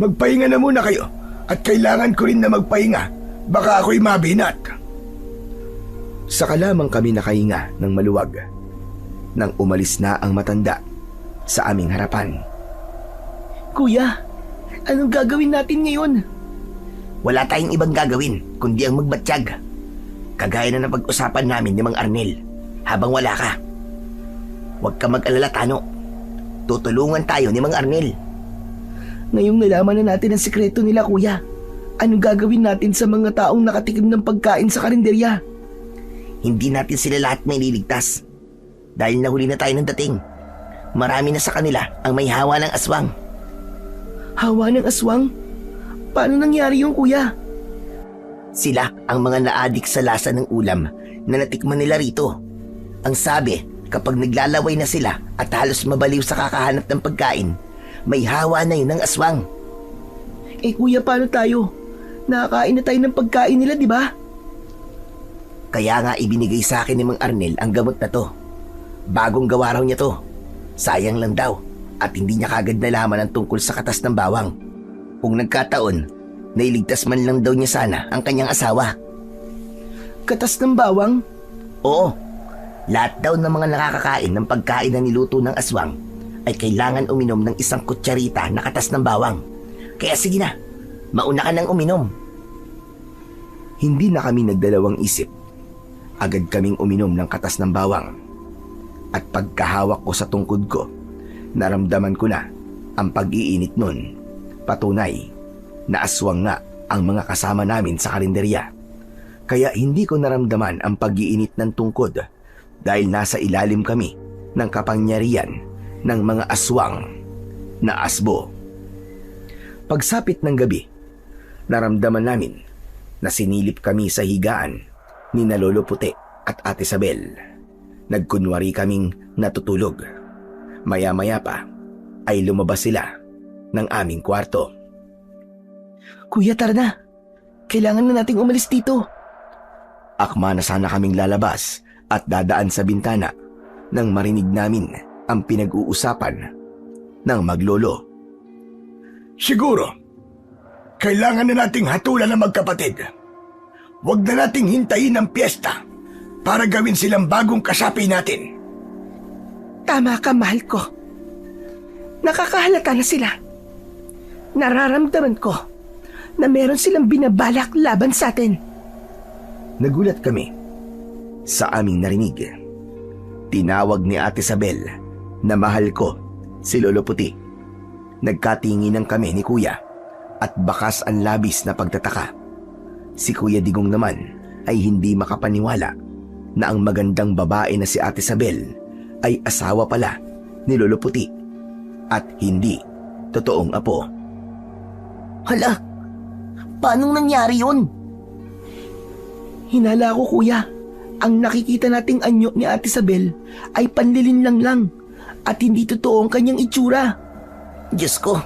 Magpahinga na muna kayo at kailangan ko rin na magpahinga. Baka ako'y mabinat. Saka lamang kami nakahinga ng maluwag nang umalis na ang matanda sa aming harapan. Kuya, anong gagawin natin ngayon? Wala tayong ibang gagawin kundi ang magbatsyag. Kagaya na napag-usapan namin ni Mang Arnel habang wala ka. Huwag ka mag-alala, Tano. Tutulungan tayo ni Mang Arnel. Ngayong nalaman na natin ang sikreto nila, Kuya, anong gagawin natin sa mga taong nakatikim ng pagkain sa karinderya? Hindi natin sila lahat may liligtas. Dahil nahuli na tayo ng dating. Marami na sa kanila ang may hawa ng aswang. Hawa ng aswang? Paano nangyari yung Kuya? Sila ang mga naadik sa lasa ng ulam na natikman nila rito. Ang sabi, kapag naglalaway na sila at halos mabaliw sa kakahanap ng pagkain, may hawa na yun ng aswang. Kuya, paano tayo? Nakakain na tayo ng pagkain nila, di ba? Kaya nga ibinigay sa akin ni Mang Arnel ang gamot na to. Bagong gawa raw niya to. Sayang lang daw at hindi niya kagad nalaman ang tungkol sa katas ng bawang. Kung nagkataon, nailigtas man lang daw niya sana ang kanyang asawa. Katas ng bawang? Oo. Lahat daw ng mga nakakakain ng pagkain na niluto ng aswang ay kailangan uminom ng isang kutsarita na katas ng bawang. Kaya sige na, mauna ka nang uminom. Hindi na kami nagdalawang isip. Agad kaming uminom ng katas ng bawang. At pagkahawak ko sa tungkod ko, naramdaman ko na ang pag-iinit nun. Patunay na aswang nga ang mga kasama namin sa karinderya. Kaya hindi ko naramdaman ang pag-iinit ng tungkod dahil nasa ilalim kami ng kapangyarihan ng mga aswang na asbo. Pagsapit ng gabi, naramdaman namin na sinilip kami sa higaan ni Lolo Puti at Ate Isabel. Nagkunwari kaming natutulog. Maya-maya pa ay lumabas sila ng aming kwarto. Kuya, tara na. Kailangan na nating umalis dito. Akma na sana kaming lalabas at dadaan sa bintana nang marinig namin ang pinag-uusapan ng maglolo. Siguro, kailangan na nating hatulan ng magkapatid. Huwag na nating hintayin ang piyesta para gawin silang bagong kasapi natin. Tama ka, mahal ko. Nakakahalata na sila. Nararamdaman ko na meron silang binabalak laban sa atin. Nagulat kami sa aming narinig. Tinawag ni Ate Isabel na mahal ko si Lolo Puti. Nagkatinginan kami ni Kuya at bakas ang labis na pagtataka. Si Kuya Digong naman ay hindi makapaniwala na ang magandang babae na si Ate Isabel ay asawa pala ni Lolo Puti at hindi totoong apo. Hala, paanong nangyari yun? Hinala ko, Kuya. Ang nakikita nating anyo ni Ate Isabel ay panlilinlang lang at hindi totoo ang kanyang itsura. Diyos ko,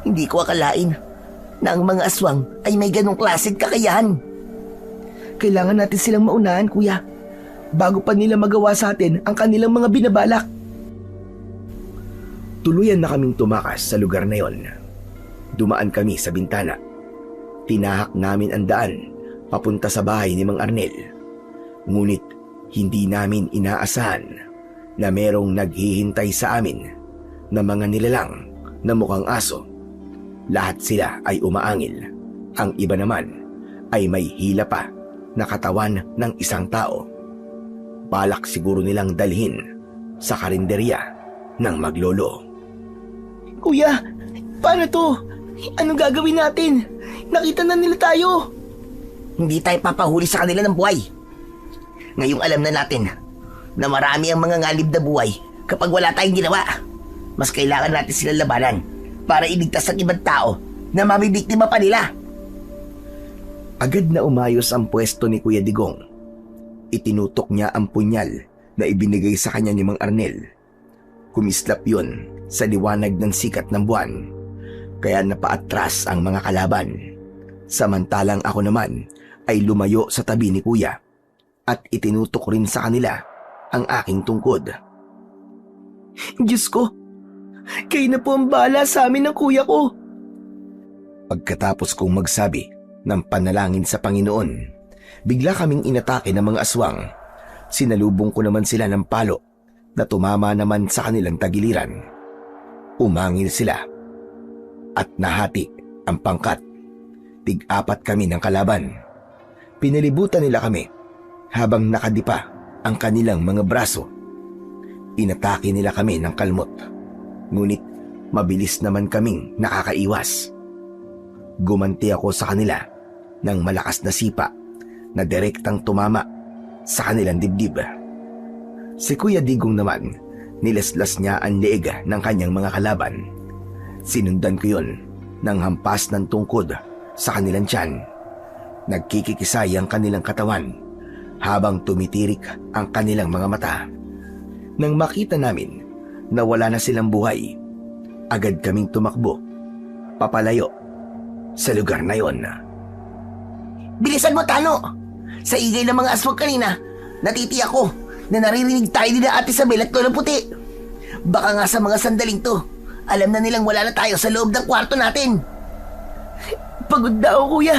hindi ko akalain na ang mga aswang ay may ganong klaseng kakayahan. Kailangan natin silang maunahan, Kuya, bago pa nila magawa sa atin ang kanilang mga binabalak. Tuluyan na kaming tumakas sa lugar na yon. Dumaan kami sa bintana. Tinahak namin ang daan papunta sa bahay ni Mang Arnel. Ngunit hindi namin inaasahan na merong naghihintay sa amin na mga nilalang na mukhang aso. Lahat sila ay umaangil. Ang iba naman ay may hila pa na katawan ng isang tao. Balak siguro nilang dalhin sa karinderya ng maglolo. Kuya, paano to? Anong gagawin natin? Nakita na nila tayo. Hindi tayo papahuli sa kanila ng buhay. Ngayong alam na natin na marami ang mga ngalib na buhay kapag wala tayong ginawa. Mas kailangan natin silang labanan para iligtas ang ibang tao na mamibiktima pa nila. Agad na umayos ang pwesto ni Kuya Digong. Itinutok niya ang punyal na ibinigay sa kanya ni Mang Arnel. Kumislap yun sa liwanag ng sikat ng buwan, kaya napaatras ang mga kalaban. Samantalang ako naman ay lumayo sa tabi ni Kuya at itinutok rin sa kanila ang aking tungkod. Diyos ko, kayo na po ang bahala sa amin ng kuya ko. Pagkatapos kong magsabi ng panalangin sa Panginoon, bigla kaming inatake ng mga aswang. Sinalubong ko naman sila ng palo na tumama naman sa kanilang tagiliran. Umangil sila at nahati ang pangkat. Tig-apat kami ng kalaban. Pinalibutan nila kami habang nakadipa ang kanilang mga braso. Inatake nila kami ng kalmot. Ngunit mabilis naman kaming nakakaiwas. Gumanti ako sa kanila ng malakas na sipa na direktang tumama sa kanilang dibdib. Si Kuya Digong naman, nilaslas niya ang leeg ng kanyang mga kalaban. Sinundan ko yun ng hampas ng tungkod sa kanilang tiyan. Nagkikikisay ang kanilang katawan habang tumitirik ang kanilang mga mata. Nang makita namin na wala na silang buhay, agad kaming tumakbo, papalayo sa lugar na yon. Bilisan mo, Tano! Sa igay ng mga aswang kanina, natitiyak ko na naririnig tayo nila Ate Isabel at Lolo Puti. Baka nga sa mga sandaling to, alam na nilang wala na tayo sa loob ng kwarto natin. Pagod na ako, Kuya.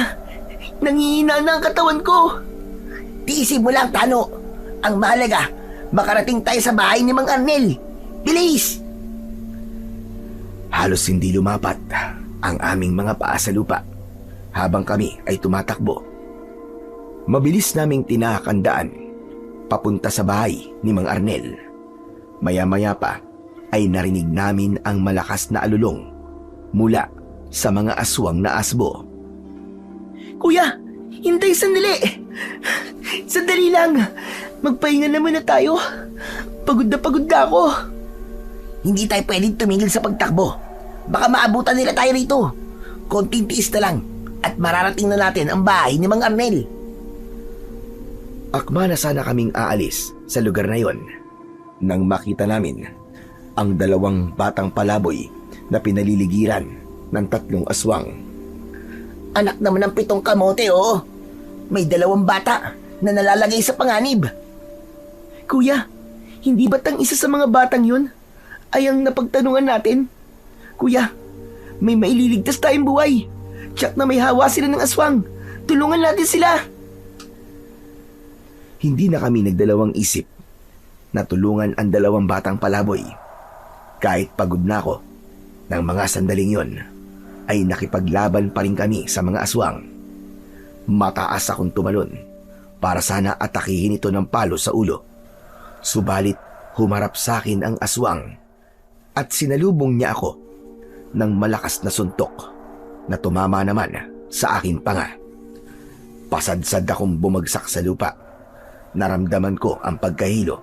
Nangihina na ang katawan ko. Tiisin mo lang, Tano. Ang mahalaga, makarating tayo sa bahay ni Mang Arnel. Bilis! Halos hindi lumapat ang aming mga paa sa lupa habang kami ay tumatakbo. Mabilis naming tinahak ang daan papunta sa bahay ni Mang Arnel. Maya-maya pa ay narinig namin ang malakas na alulong mula sa mga aswang na asbo. Kuya, hintay sandali. Sandali lang. Magpahinga naman na tayo. Pagod na ako. Hindi tayo pwedeng tumigil sa pagtakbo. Baka maabutan nila tayo rito. Konting tiis na lang at mararating na natin ang bahay ni Mang Arnel. Akma na sana kaming aalis sa lugar na yon nang makita namin ang dalawang batang palaboy na pinaliligiran ng 3 aswang. Anak naman ng 7 kamote, oh. May 2 bata na nalalagay sa panganib. Kuya, hindi ba't ang isa sa mga batang yun ay ang napagtanungan natin? Kuya, may maililigtas tayong buhay. Tiyak na may hawa sila ng aswang. Tulungan natin sila. Hindi na kami nagdalawang isip na tulungan ang 2 batang palaboy. Kahit pagod na ako, ng mga sandaling yon ay nakipaglaban pa rin kami sa mga aswang. Mataas akong tumalon para sana atakihin ito ng palo sa ulo. Subalit humarap sa akin ang aswang at sinalubong niya ako ng malakas na suntok na tumama naman sa aking panga. Pasadsad akong bumagsak sa lupa. Naramdaman ko ang pagkahilo.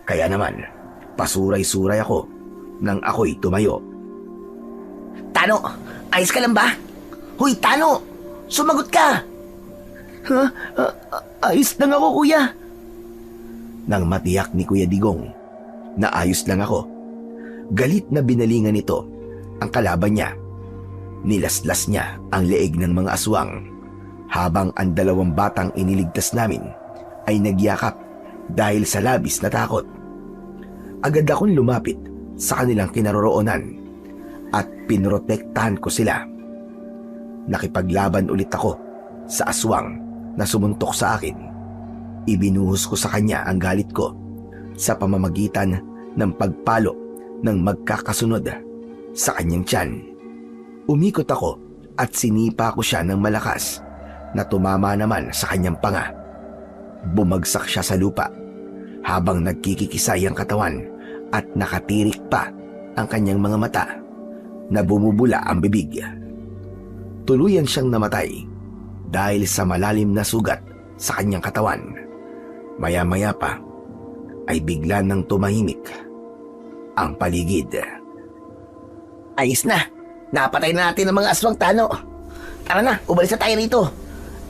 Kaya naman, pasuray-suray ako nang ako'y tumayo. Tano, ayos ka lang ba? Hoy, Tano! Sumagot ka! Ha? Ayos lang ako, kuya. Nang matiyak ni Kuya Digong na ayos lang ako, galit na binalingan nito ang kalaban niya. Nilaslas niya ang leeg ng mga aswang habang ang 2 batang iniligtas namin ay nagyakap dahil sa labis na takot. Agad akong lumapit sa kanilang kinaroroonan at pinrotektahan ko sila. Nakipaglaban ulit ako sa aswang na sumuntok sa akin. Ibinuhos ko sa kanya ang galit ko sa pamamagitan ng pagpalo ng magkakasunod sa kanyang tiyan. Umikot ako at sinipa ko siya ng malakas na tumama naman sa kanyang panga. Bumagsak siya sa lupa habang nagkikikisay ang katawan at nakatirik pa ang kanyang mga mata na bumubula ang bibig. Tuluyan siyang namatay dahil sa malalim na sugat sa kanyang katawan. Maya-maya pa ay bigla nang tumahimik ang paligid. Ayos na. Napatay na natin ang mga aswang, Tano. Tara na, umalis na tayo rito.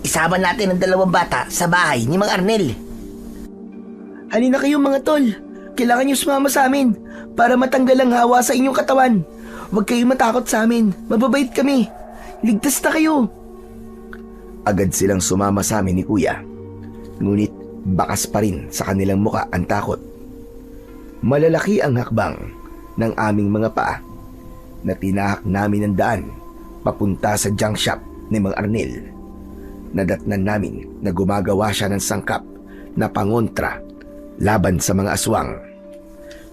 Isama natin ang 2 bata sa bahay ni Mang Arnel. Halina kayo mga tol. Kailangan niyo sumama sa amin para matanggal ang hawa sa inyong katawan. Huwag kayong matakot sa amin. Mababait kami. Ligtas na kayo. Agad silang sumama sa amin ni Kuya. Ngunit bakas pa rin sa kanilang muka ang takot. Malalaki ang hakbang ng aming mga paa na tinahak namin ang daan papunta sa junk shop ni Mang Arnel. Nadatnan namin na gumagawa siya ng sangkap na pangontra laban sa mga aswang.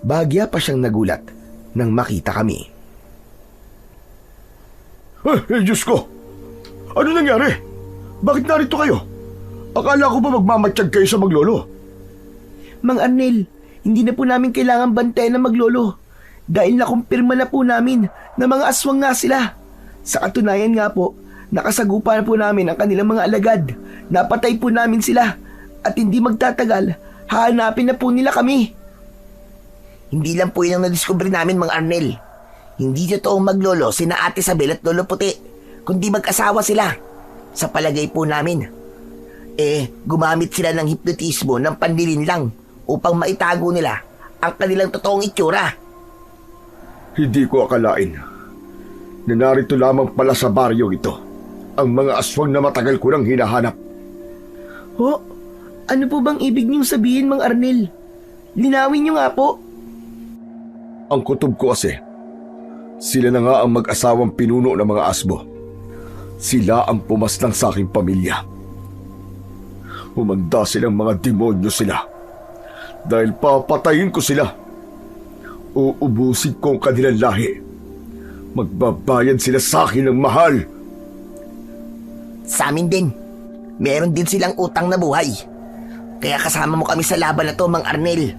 Bahagya pa siyang nagulat nang makita kami. Diyos ko! Ano nangyari? Bakit narito kayo? Akala ko ba magmamatsyag kayo sa maglolo? Mang Arnel, hindi na po namin kailangan bantayan ng maglolo dahil nakumpirma na po namin na mga aswang nga sila. Sa katunayan nga po, nakasagupa na po namin ang kanilang mga alagad. Napatay po namin sila at hindi magtatagal, hahanapin na po nila kami. Hindi lang po yun ang nadiskubre namin, Mang Arnel. Hindi totoong maglolo sina Ate Isabel at Lolo Puti, kundi mag-asawa sila. Sa palagay po namin, gumamit sila ng hipnotismo ng pandilin lang upang maitago nila ang kanilang totoong itsura. Hindi ko akalain na narito lamang pala sa baryo ito ang mga aswang na matagal ko nang hinahanap. Ho? Ano po bang ibig niyong sabihin, Mang Arnel? Linawin niyo nga po. Ang kutob ko kasi, sila na nga ang mag-asawang pinuno ng mga asbo. Sila ang pumaslang sa aking pamilya. Humanda silang mga demonyo sila. Dahil papatayin ko sila. Uubusin ko ang kanilang lahi. Magbabayad sila sa akin ng mahal. Sa amin din. Meron din silang utang na buhay. Kaya kasama mo kami sa laban na to, Mang Arnel.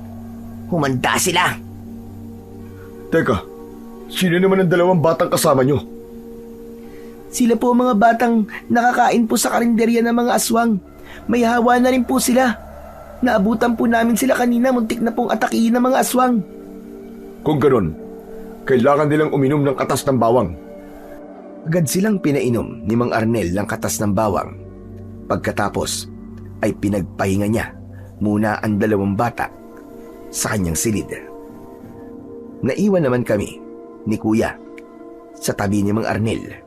Humanda sila. Teka, sino naman ang 2 batang kasama nyo? Sila po mga batang nakakain po sa karinderya ng mga aswang. May hawa na rin po sila. Naabutan po namin sila kanina, muntik na pong atakihin ng mga aswang. Kung ganun, kailangan nilang uminom ng katas ng bawang. Agad silang pinainom ni Mang Arnel ng katas ng bawang. Pagkatapos ay pinagpahinga niya muna ang 2 bata sa kanyang silid. Naiwan naman kami ni Kuya sa tabi ni Mang Arnel.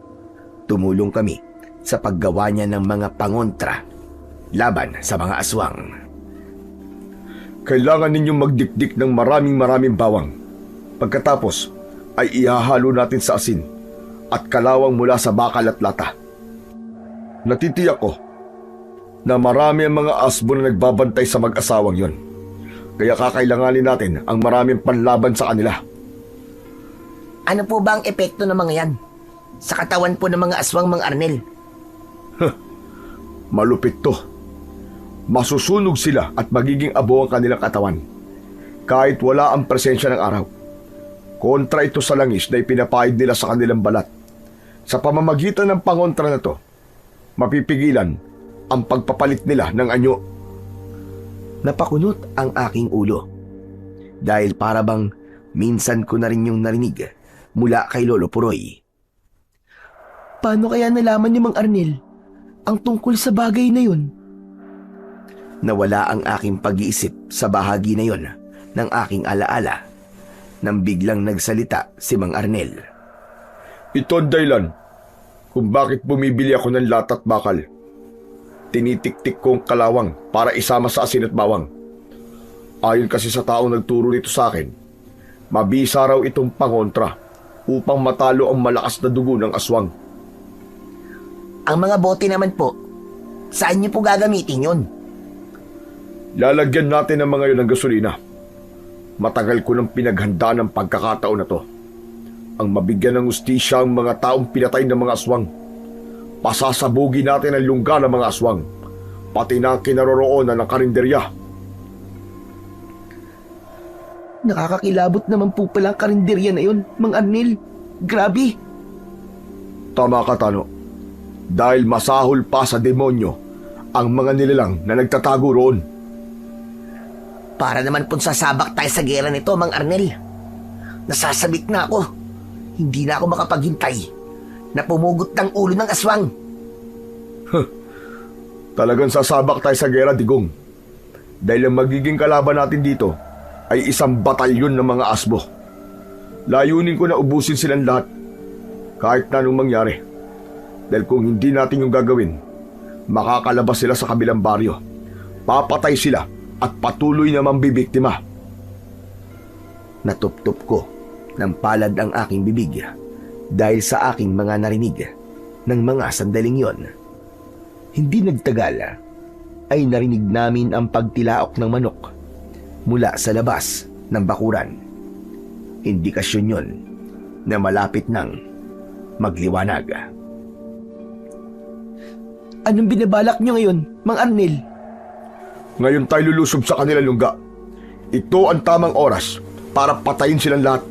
Tumulong kami sa paggawa niya ng mga pangontra laban sa mga aswang. Kailangan ninyong magdikdik ng maraming bawang. Pagkatapos ay ihahalo natin sa asin at kalawang mula sa bakal at lata. Natitiyak ko na marami ang mga asbo na nagbabantay sa mag-asawang yon. Kaya kakailanganin natin ang maraming panlaban sa kanila. Ano po ba ang epekto ng mga yan? Sa katawan po ng mga aswang, Mang Arnel? Malupit to. Masusunog sila at magiging abo ang kanilang katawan kahit wala ang presensya ng araw. Kontra ito sa langis na ipinapahid nila sa kanilang balat. Sa pamamagitan ng pangontra na to, mapipigilan ang pagpapalit nila ng anyo. Napakunot ang aking ulo dahil para bang minsan ko na rin yung narinig mula kay Lolo Puroy. Paano kaya nalaman ni Mang Arnel ang tungkol sa bagay na yun? Nawala ang aking pag-iisip sa bahagi na yon ng aking alaala nang biglang nagsalita si Mang Arnel. Ito ang dahilan kung bakit bumibili ako ng latat bakal. Tinitiktik kong kalawang para isama sa asin at bawang. Ayon kasi sa taong nagturo nito sa akin, mabisa raw itong pangontra upang matalo ang malakas na dugo ng aswang. Ang mga bote naman po, saan niyo po gagamitin yun? Lalagyan natin ng mga yun ng gasolina. Matagal ko nang pinaghanda ng pagkakataon na to. Ang mabigyan ng ustisya ang mga taong pinatay ng mga aswang. Pasasabugi natin ang lungga ng mga aswang, pati na ang kinaroroonan ng karinderya. Nakakakilabot naman po pala ang karinderya na yun, Mang Arnel. Grabe. Tama ka, Tano. Dahil masahol pa sa demonyo ang mga nilalang na nagtatago roon. Para naman po sasabak tayo sa gera nito, Mang Arnel. Nasasabik na ako. Hindi na ako makapaghintay na pumugot ng ulo ng aswang. Talagang sasabak tayo sa gera, Digong. Dahil ang magiging kalaban natin dito ay isang batalyon ng mga asbo. Layunin ko na ubusin silang lahat, kahit na anong mangyari. Dahil kung hindi natin yung gagawin, makakalabas sila sa kabilang baryo. Papatay sila at patuloy na mambibiktima. Natuptop ko ng palad ang aking bibig dahil sa aking mga narinig ng mga sandaling yon. Hindi nagtagal ay narinig namin ang pagtilaok ng manok mula sa labas ng bakuran. Indikasyon yon na malapit nang magliwanag. Anong binabalak nyo ngayon, Mang Arnel? Ngayon tayo lulusob sa kanilang lungga. Ito ang tamang oras para patayin silang lahat.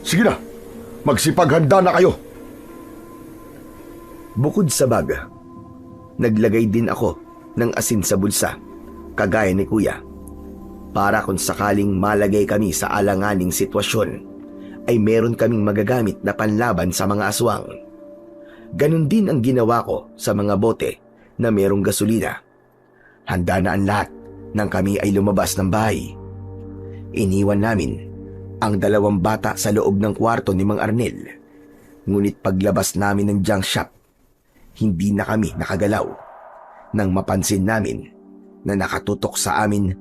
Sige na, magsipaghanda na kayo. Bukod sa bag, naglagay din ako ng asin sa bulsa, kagaya ni Kuya, para kung sakaling malagay kami sa alanganing sitwasyon, ay meron kaming magagamit na panlaban sa mga aswang. Ganon din ang ginawa ko sa mga bote na merong gasolina. Handa na ang lahat nang kami ay lumabas ng bahay. Iniwan namin ang 2 bata sa loob ng kwarto ni Mang Arnel. Ngunit paglabas namin ng junk shop, hindi na kami nakagalaw nang mapansin namin na nakatutok sa amin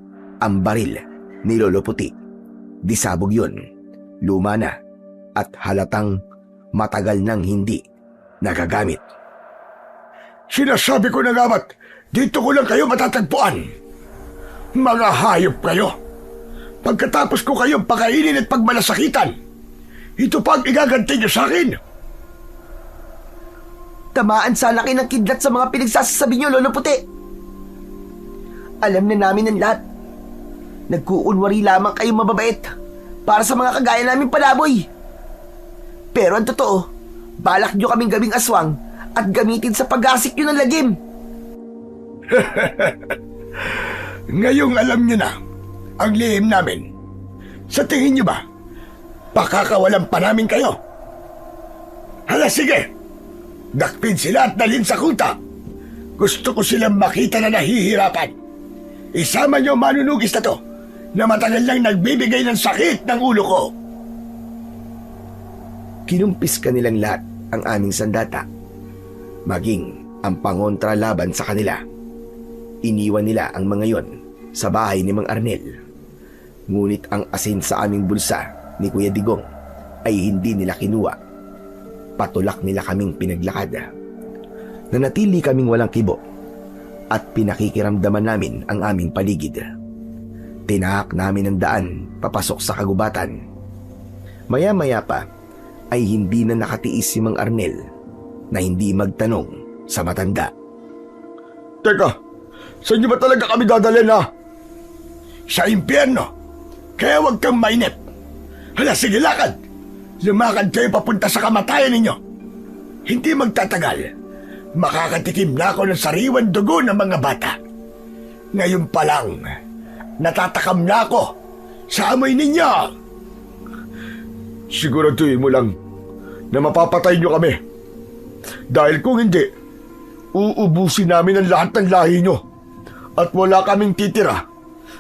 ang baril ni Lolo Puti. Disabog yun, luma na at halatang matagal nang hindi nagagamit. Sinasabi ko na nga ba't dito ko lang kayo matatagpuan. Mga hayop kayo. Pagkatapos ko kayong pakainin at pagmalasakitan, ito pa ang igaganti niyo sa akin. Tamaan sana kayo ng kidlat sa mga pinagsasabi nyo, Lolo Puti. Alam na namin ang lahat. Nagkuunwari lamang kayo mababait para sa mga kagaya namin palaboy. Pero ang totoo, balak nyo kaming gawing aswang at gamitin sa pag-asik nyo ng lagim. Ngayong alam niyo na ang lihim namin. Sa tingin niyo ba, pakakawalan pa namin kayo? Hala, sige! Dakpin sila at dalhin sa kuta. Gusto ko silang makita na nahihirapan. Isama niyo manunugis na to na matagal lang nagbibigay ng sakit ng ulo ko. Kinumpis ka nilang lahat ang aming sandata, maging ang pangontra laban sa kanila. Iniwan nila ang mga yon sa bahay ni Mang Arnel. Ngunit ang asin sa aming bulsa ni Kuya Digong ay hindi nila kinuha. Patulak nila kaming pinaglakad. Nanatili kaming walang kibo at pinakikiramdaman namin ang aming paligid. Tinahak namin ang daan papasok sa kagubatan. Maya-maya pa ay hindi na nakatiis si Mang Arnel na hindi magtanong sa matanda. Teka, saan niyo ba talaga kami dadalhin ha? Sa impyerno. Kaya huwag kang mainip. Hala, sige, lakad. Lumakad kayo papunta sa kamatayan ninyo. Hindi magtatagal. Makakatikim na ako ng sariwan dugo ng mga bata. Ngayon pa lang, natatakam na ako sa amoy ninyo. Siguraduhin mo lang na mapapatay niyo kami. Dahil kung hindi, uubusin namin ang lahat ng lahi niyo at wala kaming titira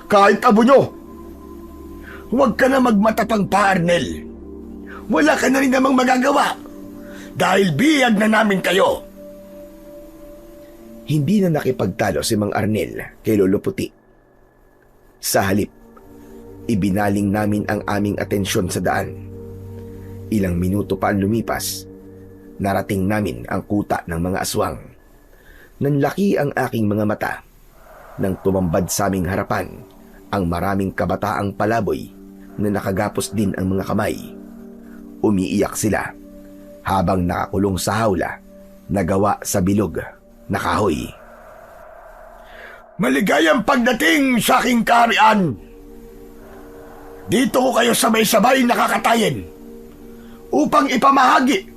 kahit abo niyo. Huwag ka na magmatapang pa, Arnel. Wala ka na rin namang magagawa dahil biyag na namin kayo. Hindi na nakipagtalo si Mang Arnel kay Lolo Puti. Sa halip, ibinaling namin ang aming atensyon sa daan. Ilang minuto pa ang lumipas, narating namin ang kuta ng mga aswang. Nanlaki ang aking mga mata nang tumambad sa aming harapan ang maraming kabataang palaboy na nakagapos din ang mga kamay. Umiiyak sila habang nakakulong sa hawla na gawa sa bilog na kahoy. Maligayang pagdating sa aking kaharian. Dito ko kayo sabay-sabay nakakatayin upang ipamahagi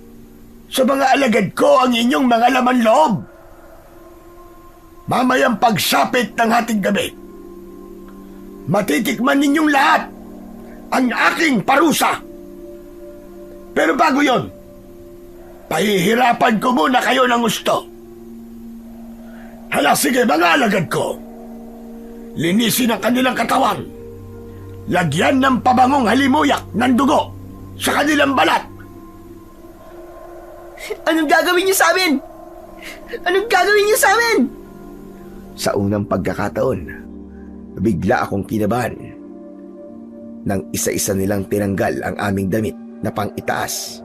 sa mga alagad ko ang inyong mga laman loob. Mamayang pagsapit ng hating gabi, matitikman ninyong lahat ang aking parusa. Pero bago yon, pahihirapan ko muna kayo ng gusto. Hala, sige mga alagad ko, linisin ang kanilang katawan. Lagyan ng pabangong halimuyak ng dugo sa kanilang balat. Anong gagawin niyo sa amin? Anong gagawin niyo sa amin? Sa unang pagkakataon, bigla akong kinabahan. Nang isa-isa nilang tinanggal ang aming damit na pang-itaas.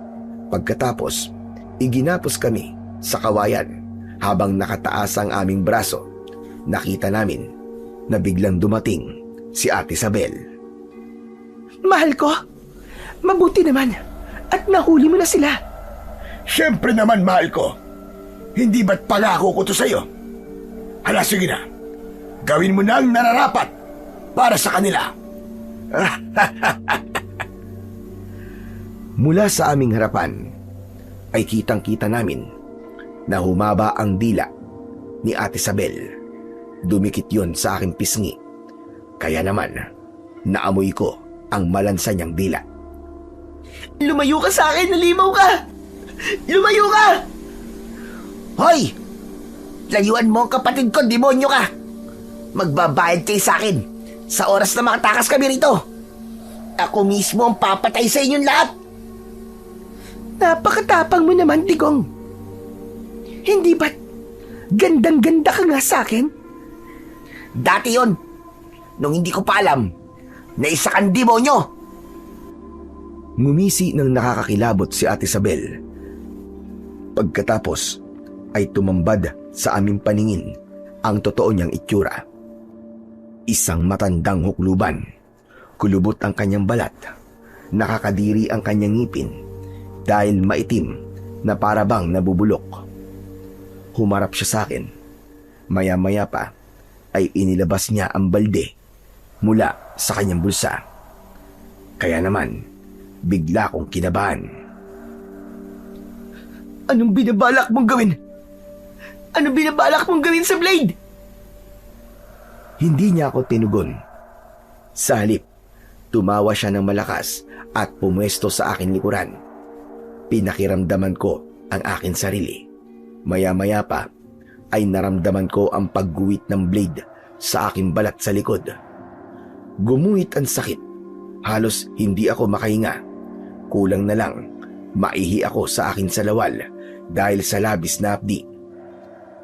Pagkatapos, iginapos kami sa kawayan habang nakataas ang aming braso. Nakita namin na biglang dumating si Ate Isabel. Mahal ko, mabuti naman at nahuli mo na sila. Siyempre naman, mahal ko. Hindi ba't pangako ko to sa'yo? Hala, sige na. Gawin mo na ang nararapat para sa kanila. Mula sa aming harapan ay kitang-kita namin na humaba ang dila ni Ate Isabel. Dumikit yon sa aking pisngi. Kaya naman, naamoy ko ang malansa niyang dila. Lumayo ka sa akin, nalimaw ka! Lumayo ka! Hoy! Layuan mo ang kapatid ko, demonyo ka! Magbabayad kayo sa akin sa oras na makatakas kami rito. Ako mismo ang papatay sa inyong lahat. Napakatapang mo naman, Digong. Hindi ba't gandang-ganda ka nga sa akin? Dati yon, nung hindi ko pa alam na isa kang demonyo. Ngumisi ng nakakakilabot si Ate Isabel. Pagkatapos ay tumambad sa aming paningin ang totoo niyang itsura. Isang matandang hukluban. Kulubot ang kanyang balat. Nakakadiri ang kanyang ngipin dahil maitim na parabang nabubulok. Humarap siya sa akin. Maya-maya pa ay inilabas niya ang balde mula sa kanyang bulsa. Kaya naman, bigla kong kinabahan. Anong binabalak mong gawin? Anong binabalak mong gawin sa blade? Hindi niya ako tinugon. Sa halip, tumawa siya ng malakas at pumwesto sa akin likuran. Pinakiramdaman ko ang akin sarili. Maya-maya pa ay naramdaman ko ang pagguwit ng blade sa aking balat sa likod. Gumuhit ang sakit. Halos hindi ako makahinga. Kulang na lang, maihi ako sa aking salawal dahil sa labis na hapdi.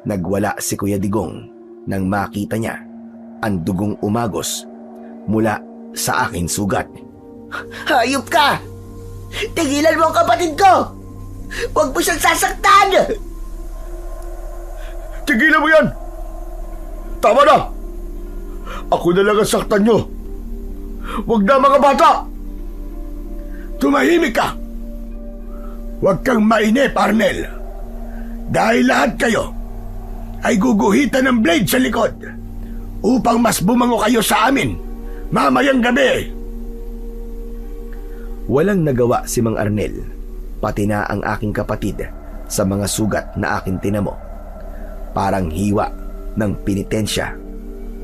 Nagwala si Kuya Digong nang makita niya ang dugong umagos mula sa aking sugat. Hayop ka! Tigilan mo ang kapatid ko! Huwag mo siyang sasaktan! Tigilan mo yan! Tama na! Ako na lang ang saktan nyo! Huwag na mga bata! Tumahimik ka! Huwag kang mainip, Arnel. Dahil lahat kayo ay guguhitan ng blade sa likod upang mas bumango kayo sa amin mamayang gabi. Walang nagawa si Mang Arnel, pati na ang aking kapatid sa mga sugat na aking tinamo. Parang hiwa ng penitensya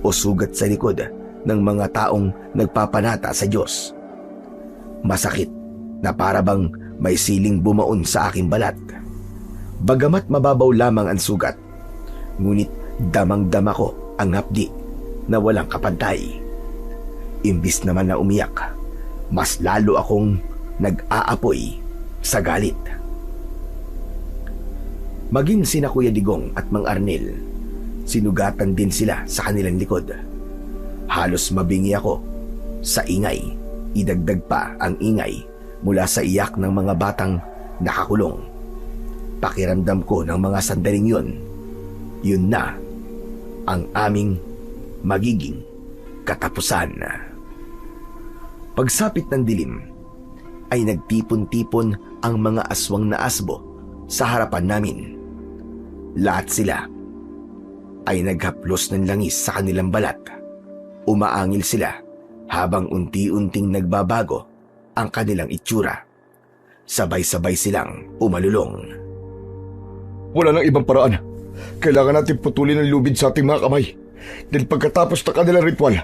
o sugat sa likod ng mga taong nagpapanata sa Diyos. Masakit na para bang may siling bumaon sa aking balat. Bagamat mababaw lamang ang sugat, ngunit damang-dama ko ang hapdi na walang kapantay. Imbis naman na umiyak, mas lalo akong nag-aapoy sa galit. Maging sina Kuya Digong at Mang Arnel, sinugatan din sila sa kanilang likod. Halos mabingi ako sa ingay, idagdag pa ang ingay mula sa iyak ng mga batang nakakulong. Pakiramdam ko ng mga sandaling yun na ang aming magiging katapusan. Pagsapit ng dilim, ay nagtipon-tipon ang mga aswang na asbo sa harapan namin. Lahat sila ay naghaplos ng langis sa kanilang balat. Umaangil sila habang unti-unting nagbabago ang kanilang itsura. Sabay-sabay silang umalulong. Wala nang ibang paraan. Kailangan natin putulin ang lubid sa ating mga kamay. Dahil pagkatapos ng kanilang ritual,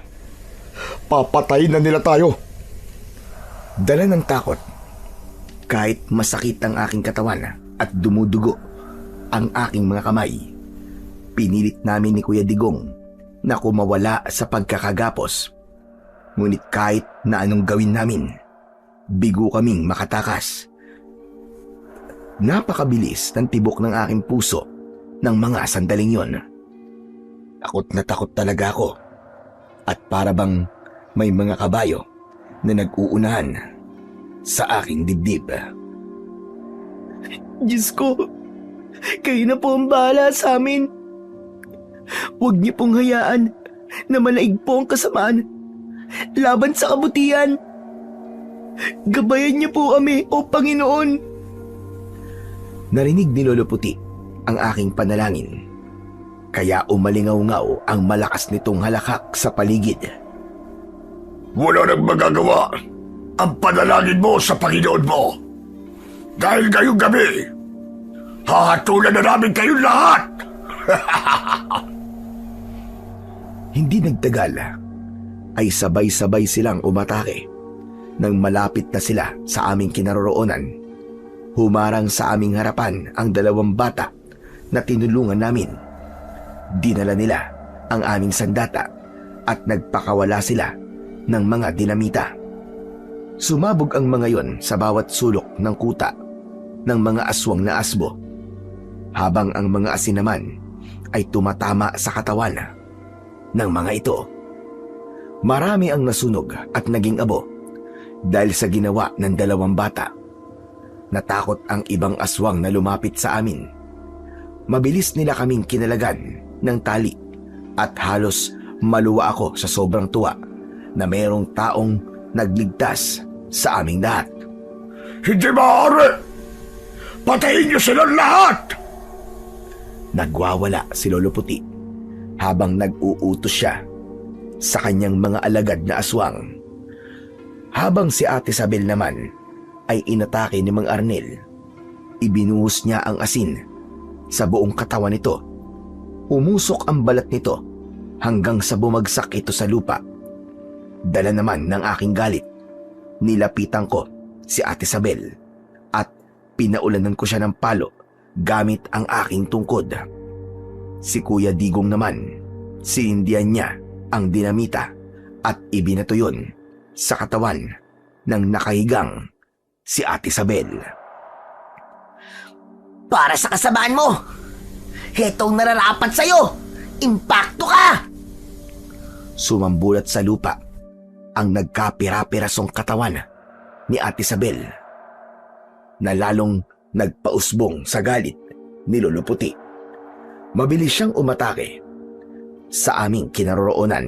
papatayin na nila tayo. Dala ng takot, kahit masakit ang aking katawan at dumudugo ang aking mga kamay, pinilit namin ni Kuya Digong na kumawala sa pagkakagapos. Ngunit kahit na anong gawin namin, bigo kaming makatakas. Napakabilis ng tibok ng aking puso ng mga sandaling yon. Takot na takot talaga ako, at para bang may mga kabayo na nag-uunahan sa aking dibdib. Diyos ko, kayo na po ang bahala sa amin. Huwag niyo pong hayaan na malaig po ang kasamaan laban sa kabutihan. Gabayan niyo po kami, O Panginoon. Narinig ni Lolo Puti ang aking panalangin, kaya umalingaw-ngaw ang malakas nitong halakhak sa paligid. Wala nang magagawa ang panalangin mo sa Panginoon mo. Dahil ngayong gabi, hahatulan na namin kayong lahat. Hindi nagtagal, ay sabay-sabay silang umatake. Nang malapit na sila sa aming kinaroroonan, humarang sa aming harapan ang dalawang bata na tinulungan namin. Dinala nila ang aming sandata at nagpakawala sila ng mga dinamita. Sumabog ang mga yon sa bawat sulok ng kuta ng mga aswang na asbo, habang ang mga asin naman ay tumatama sa katawan ng mga ito. Marami ang nasunog at naging abo dahil sa ginawa ng dalawang bata. Natakot ang ibang aswang na lumapit sa amin. Mabilis nila kaming kinalagan ng tali at halos maluwa ako sa sobrang tuwa na mayroong taong nagligtas sa aming lahat. Hindi maaari! Patayin niyo silang lahat! Nagwawala si Lolo Puti habang nag-uutos siya sa kanyang mga alagad na aswang. Habang si Ate Isabel naman ay inatake ni Mang Arnel, ibinuhos niya ang asin sa buong katawan nito. Umusok ang balat nito hanggang sa bumagsak ito sa lupa. Dala naman ng aking galit, nilapitan ko si Ate Isabel at pinaulanan ko siya ng palo gamit ang aking tungkod. Si Kuya Digong naman, sinindihan niya ang dinamita at ibinato yun sa katawan ng nakahigang si Ate Isabel. Para sa kasamaan mo, Hetong nararapat sa'yo! Impakto ka! Sumambulat sa lupa ang nagkapira-pirasong katawan ni Ate Isabel na lalong nagpausbong sa galit ni Lolo Puti. Mabilis siyang umatake sa aming kinaroroonan.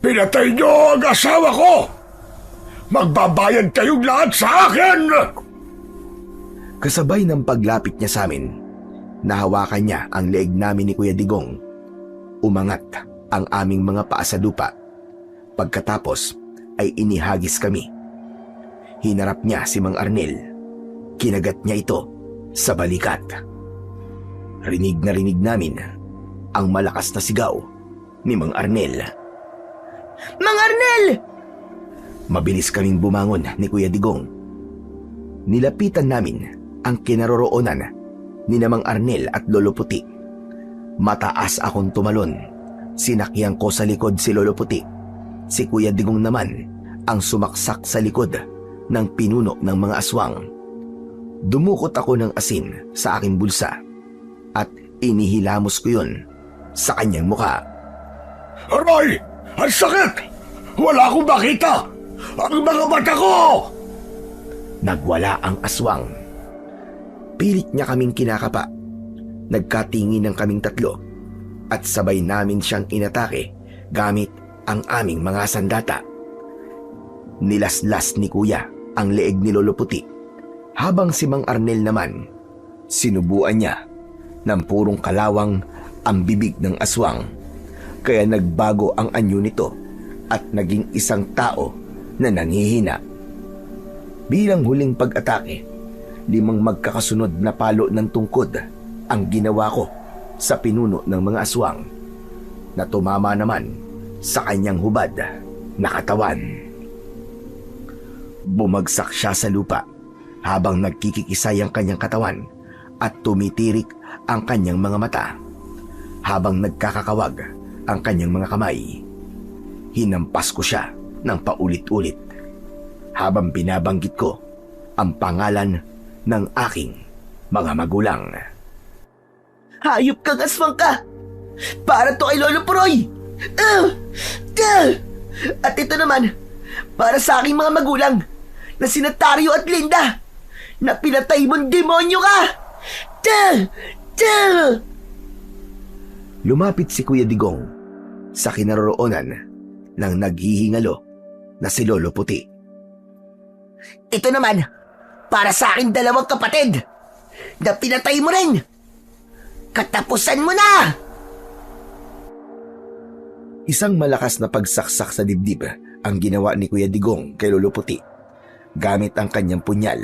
Pinatay niyo ang asawa ko! Magbabayad kayong lahat sa akin! Kasabay ng paglapit niya sa amin, nahawakan niya ang leeg namin ni Kuya Digong. Umangat ang aming mga paa sa lupa. Pagkatapos ay inihagis kami. Hinarap niya si Mang Arnel. Kinagat niya ito sa balikat. Rinig na rinig namin ang malakas na sigaw ni Mang Arnel. Mang Arnel! Mabilis kaming bumangon ni Kuya Digong. Nilapitan namin ang kinaroroonan ni Mang Arnel at Lolo Puti. Mataas akong tumalon. Sinakyan ko sa likod si Lolo Puti. Si Kuya Digong naman ang sumaksak sa likod ng pinuno ng mga aswang. Dumukot ako ng asin sa aking bulsa at inihilamos ko yun sa kanyang mukha. Aray! Ang sakit! Wala akong makita! Ang mga mata ko! Nagwala ang aswang. Pilit niya kaming kinakapa. Nagkatingin ng kaming tatlo at sabay namin siyang inatake gamit ang aming mga sandata. Nilaslas ni Kuya ang leeg ni Lolo Puti habang si Mang Arnel naman sinubuan niya ng purong kalawang ang bibig ng aswang, kaya nagbago ang anyo nito at naging isang tao na nanghihina. Bilang huling pag-atake, 5 magkakasunod na palo ng tungkod ang ginawa ko sa pinuno ng mga aswang na tumama naman sa kanyang hubad na katawan. Bumagsak siya sa lupa habang nagkikikisay ang kanyang katawan at tumitirik ang kanyang mga mata habang nagkakakawag ang kanyang mga kamay. Hinampas ko siya ng paulit-ulit habang binabanggit ko ang pangalan ng aking mga magulang. Hayop kang aswang ka! Para to kay Lolo Puroy! At ito naman, para sa aking mga magulang na sina Tario at Linda na pinatay mong demonyo ka! Lumapit si Kuya Digong sa kinaroroonan ng naghihingalo na si Lolo Puti. Ito naman, para sa aking 2 kapatid na pinatay mo rin! Katapusan mo na! Isang malakas na pagsaksak sa dibdib ang ginawa ni Kuya Digong kay Lolo Puti gamit ang kanyang punyal.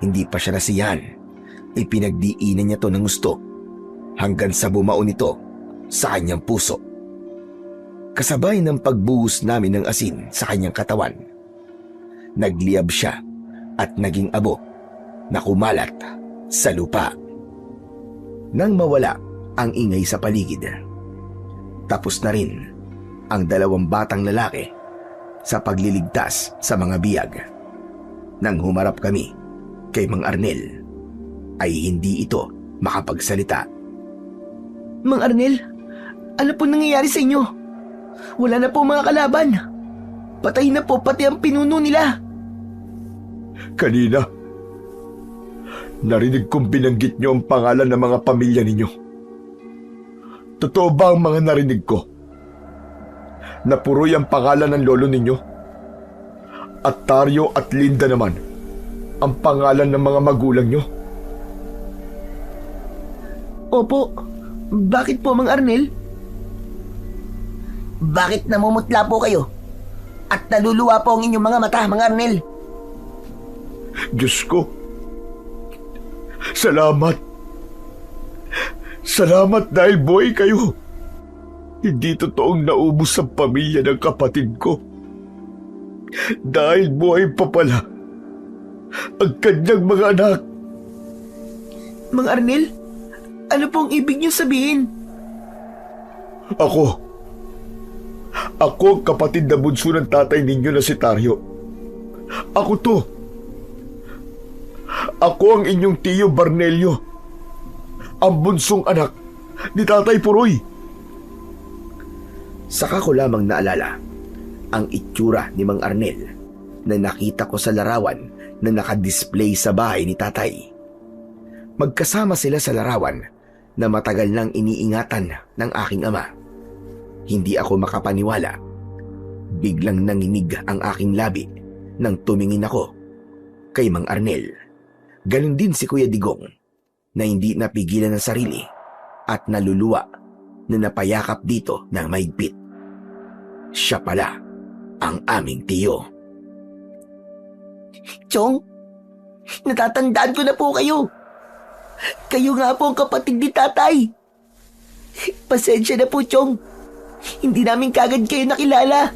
Hindi pa siya nasiyahan. Ipinagdiinan niya to ng gusto hanggang sa bumaon ito sa kanyang puso. Kasabay ng pagbuhos namin ng asin sa kanyang katawan, nagliyab siya at naging abo na kumalat sa lupa. Nang mawala ang ingay sa paligid, tapos na rin ang 2 batang lalaki sa pagliligtas sa mga biyag. Nang humarap kami kay Mang Arnel, ay hindi ito makapagsalita. Mang Arnel, ano po nangyayari sa inyo? Wala na po mga kalaban. Patay na po pati ang pinuno nila. Kanina, narinig kong binanggit niyo ang pangalan ng mga pamilya ninyo. Totoo ba ang mga narinig ko? Napuroy ang pangalan ng lolo ninyo? At Tario at Linda naman, ang pangalan ng mga magulang nyo? Opo, bakit po Mang Arnel? Bakit namumutla po kayo? At naluluwa po ang inyong mga mata, Mang Arnel? Diyos ko, salamat. Salamat dahil buhay kayo. Hindi totoong naubos ang pamilya ng kapatid ko. Dahil buhay pa pala ang kanyang mga anak. Mang Arnel, ano pong ibig niyo sabihin? Ako ang kapatid na bunso ng tatay ninyo na si Tario. Ako to. Ako ang inyong tiyo Barnelio. ang bunsong anak ni Tatay Puroy. Saka ko lamang naalala ang itsura ni Mang Arnel na nakita ko sa larawan na nakadisplay sa bahay ni tatay. Magkasama sila sa larawan na matagal nang iniingatan ng aking ama. Hindi ako makapaniwala. Biglang nanginig ang aking labi nang tumingin ako kay Mang Arnel. Ganon din si Kuya Digong na hindi napigilan ng sarili at naluluwa na napayakap dito ng mahigpit. Siya pala ang aming tiyo. Chong, natatandaan ko na po kayo. Kayo nga po ang kapatid ni tatay. Pasensya na po, Chong. Hindi namin kagad kayo nakilala.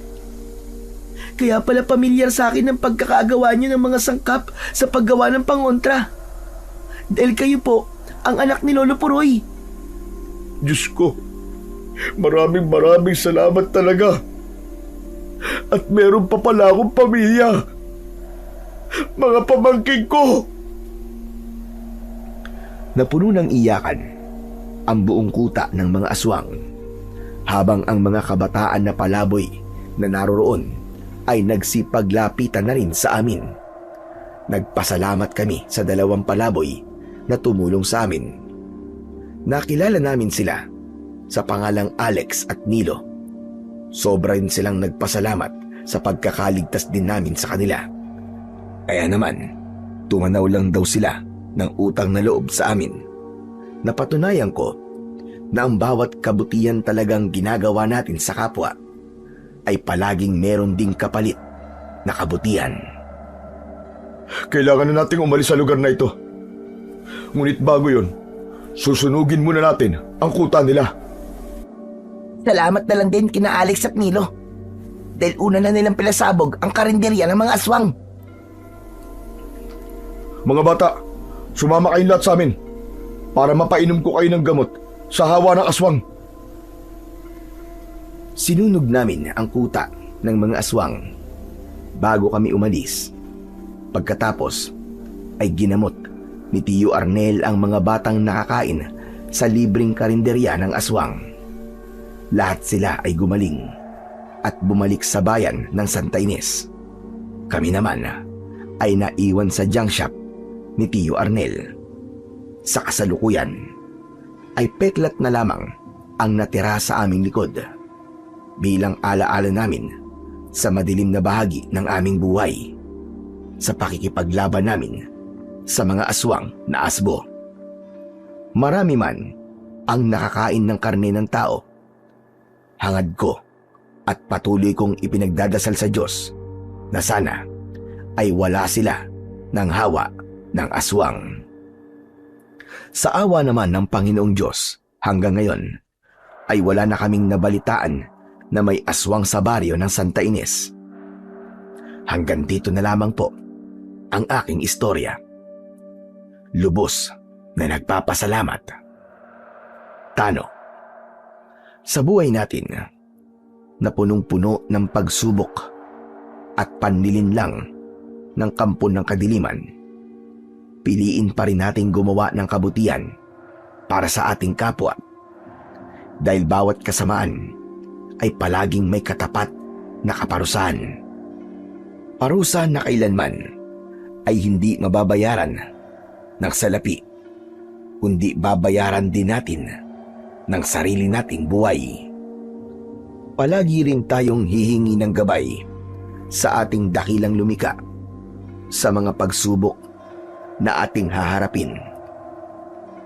Kaya pala pamilyar sa akin ang pagkakagawa niyo ng mga sangkap sa paggawa ng pangontra. Dahil kayo po ang anak ni Lolo Puroy. Diyos ko, maraming salamat talaga. At meron pa pala akong pamilya. Mga pamangkin ko. Napuno ng iyakan ang buong kuta ng mga aswang, habang ang mga kabataan na palaboy na naroroon ay nagsipaglapitan na rin sa amin. Nagpasalamat kami sa 2 palaboy na tumulong sa amin. Nakilala namin sila sa pangalang Alex at Nilo. Sobra rin silang nagpasalamat sa pagkakaligtas din namin sa kanila. Kaya naman, tumanaw lang daw sila ng utang na loob sa amin. Napatunayan ko na ang bawat kabutihan talagang ginagawa natin sa kapwa ay palaging meron ding kapalit na kabutihan. Kailangan na nating umalis sa lugar na ito. Ngunit bago yun, susunugin muna natin ang kuta nila. Salamat na lang din kina Alex at Nilo. Dahil una na nilang pinasabog ang karinderya ng mga aswang. Mga bata, sumama kayong lahat sa amin para mapainom ko kayo ng gamot sa hawa ng aswang. Sinunog namin ang kuta ng mga aswang bago kami umalis. Pagkatapos ay ginamot ni Tiyo Arnel ang mga batang nakakain sa libreng karinderya ng aswang. Lahat sila ay gumaling at bumalik sa bayan ng Santa Ines. Kami naman ay naiwan sa junk shop ni Tiyo Arnel. Sa kasalukuyan ay peklat na lamang ang natira sa aming likod bilang alaala namin sa madilim na bahagi ng aming buhay sa pakikipaglaban namin sa mga aswang na asbo. Marami man ang nakakain ng karne ng tao, hangad ko at patuloy kong ipinagdadasal sa Diyos na sana ay wala sila ng hawa ng aswang. Sa awa naman ng Panginoong Diyos, hanggang ngayon ay wala na kaming nabalitaan na may aswang sa baryo ng Santa Ines. Hanggang dito na lamang po ang aking istorya. Lubos na nagpapasalamat. Tano. Sa buhay natin na punong-puno ng pagsubok at panlilinlang ng kampo ng kadiliman, piliin pa rin nating gumawa ng kabutihan para sa ating kapwa. Dahil bawat kasamaan ay palaging may katapat na kaparusahan. Parusa na kailanman ay hindi mababayaran ng salapi, kundi babayaran din natin ng sarili nating buhay. Palagi rin tayong hihingi ng gabay sa ating dakilang lumika sa mga pagsubok na ating haharapin,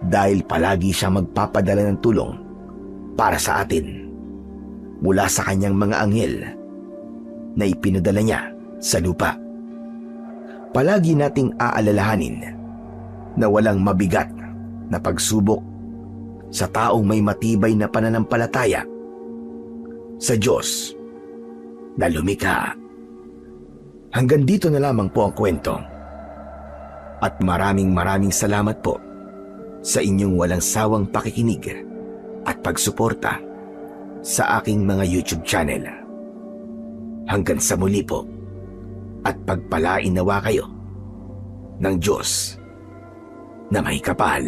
dahil palagi siya magpapadala ng tulong para sa atin mula sa kanyang mga anghel na ipinadala niya sa lupa. Palagi nating aalalahanin na walang mabigat na pagsubok sa taong may matibay na pananampalataya sa Diyos na lumikha. Hanggang dito na lamang po ang kwento. At maraming salamat po sa inyong walang sawang pakikinig at pagsuporta sa aking mga YouTube channel. Hanggang sa muli po, at pagpalain nawa kayo ng Diyos na may kapal.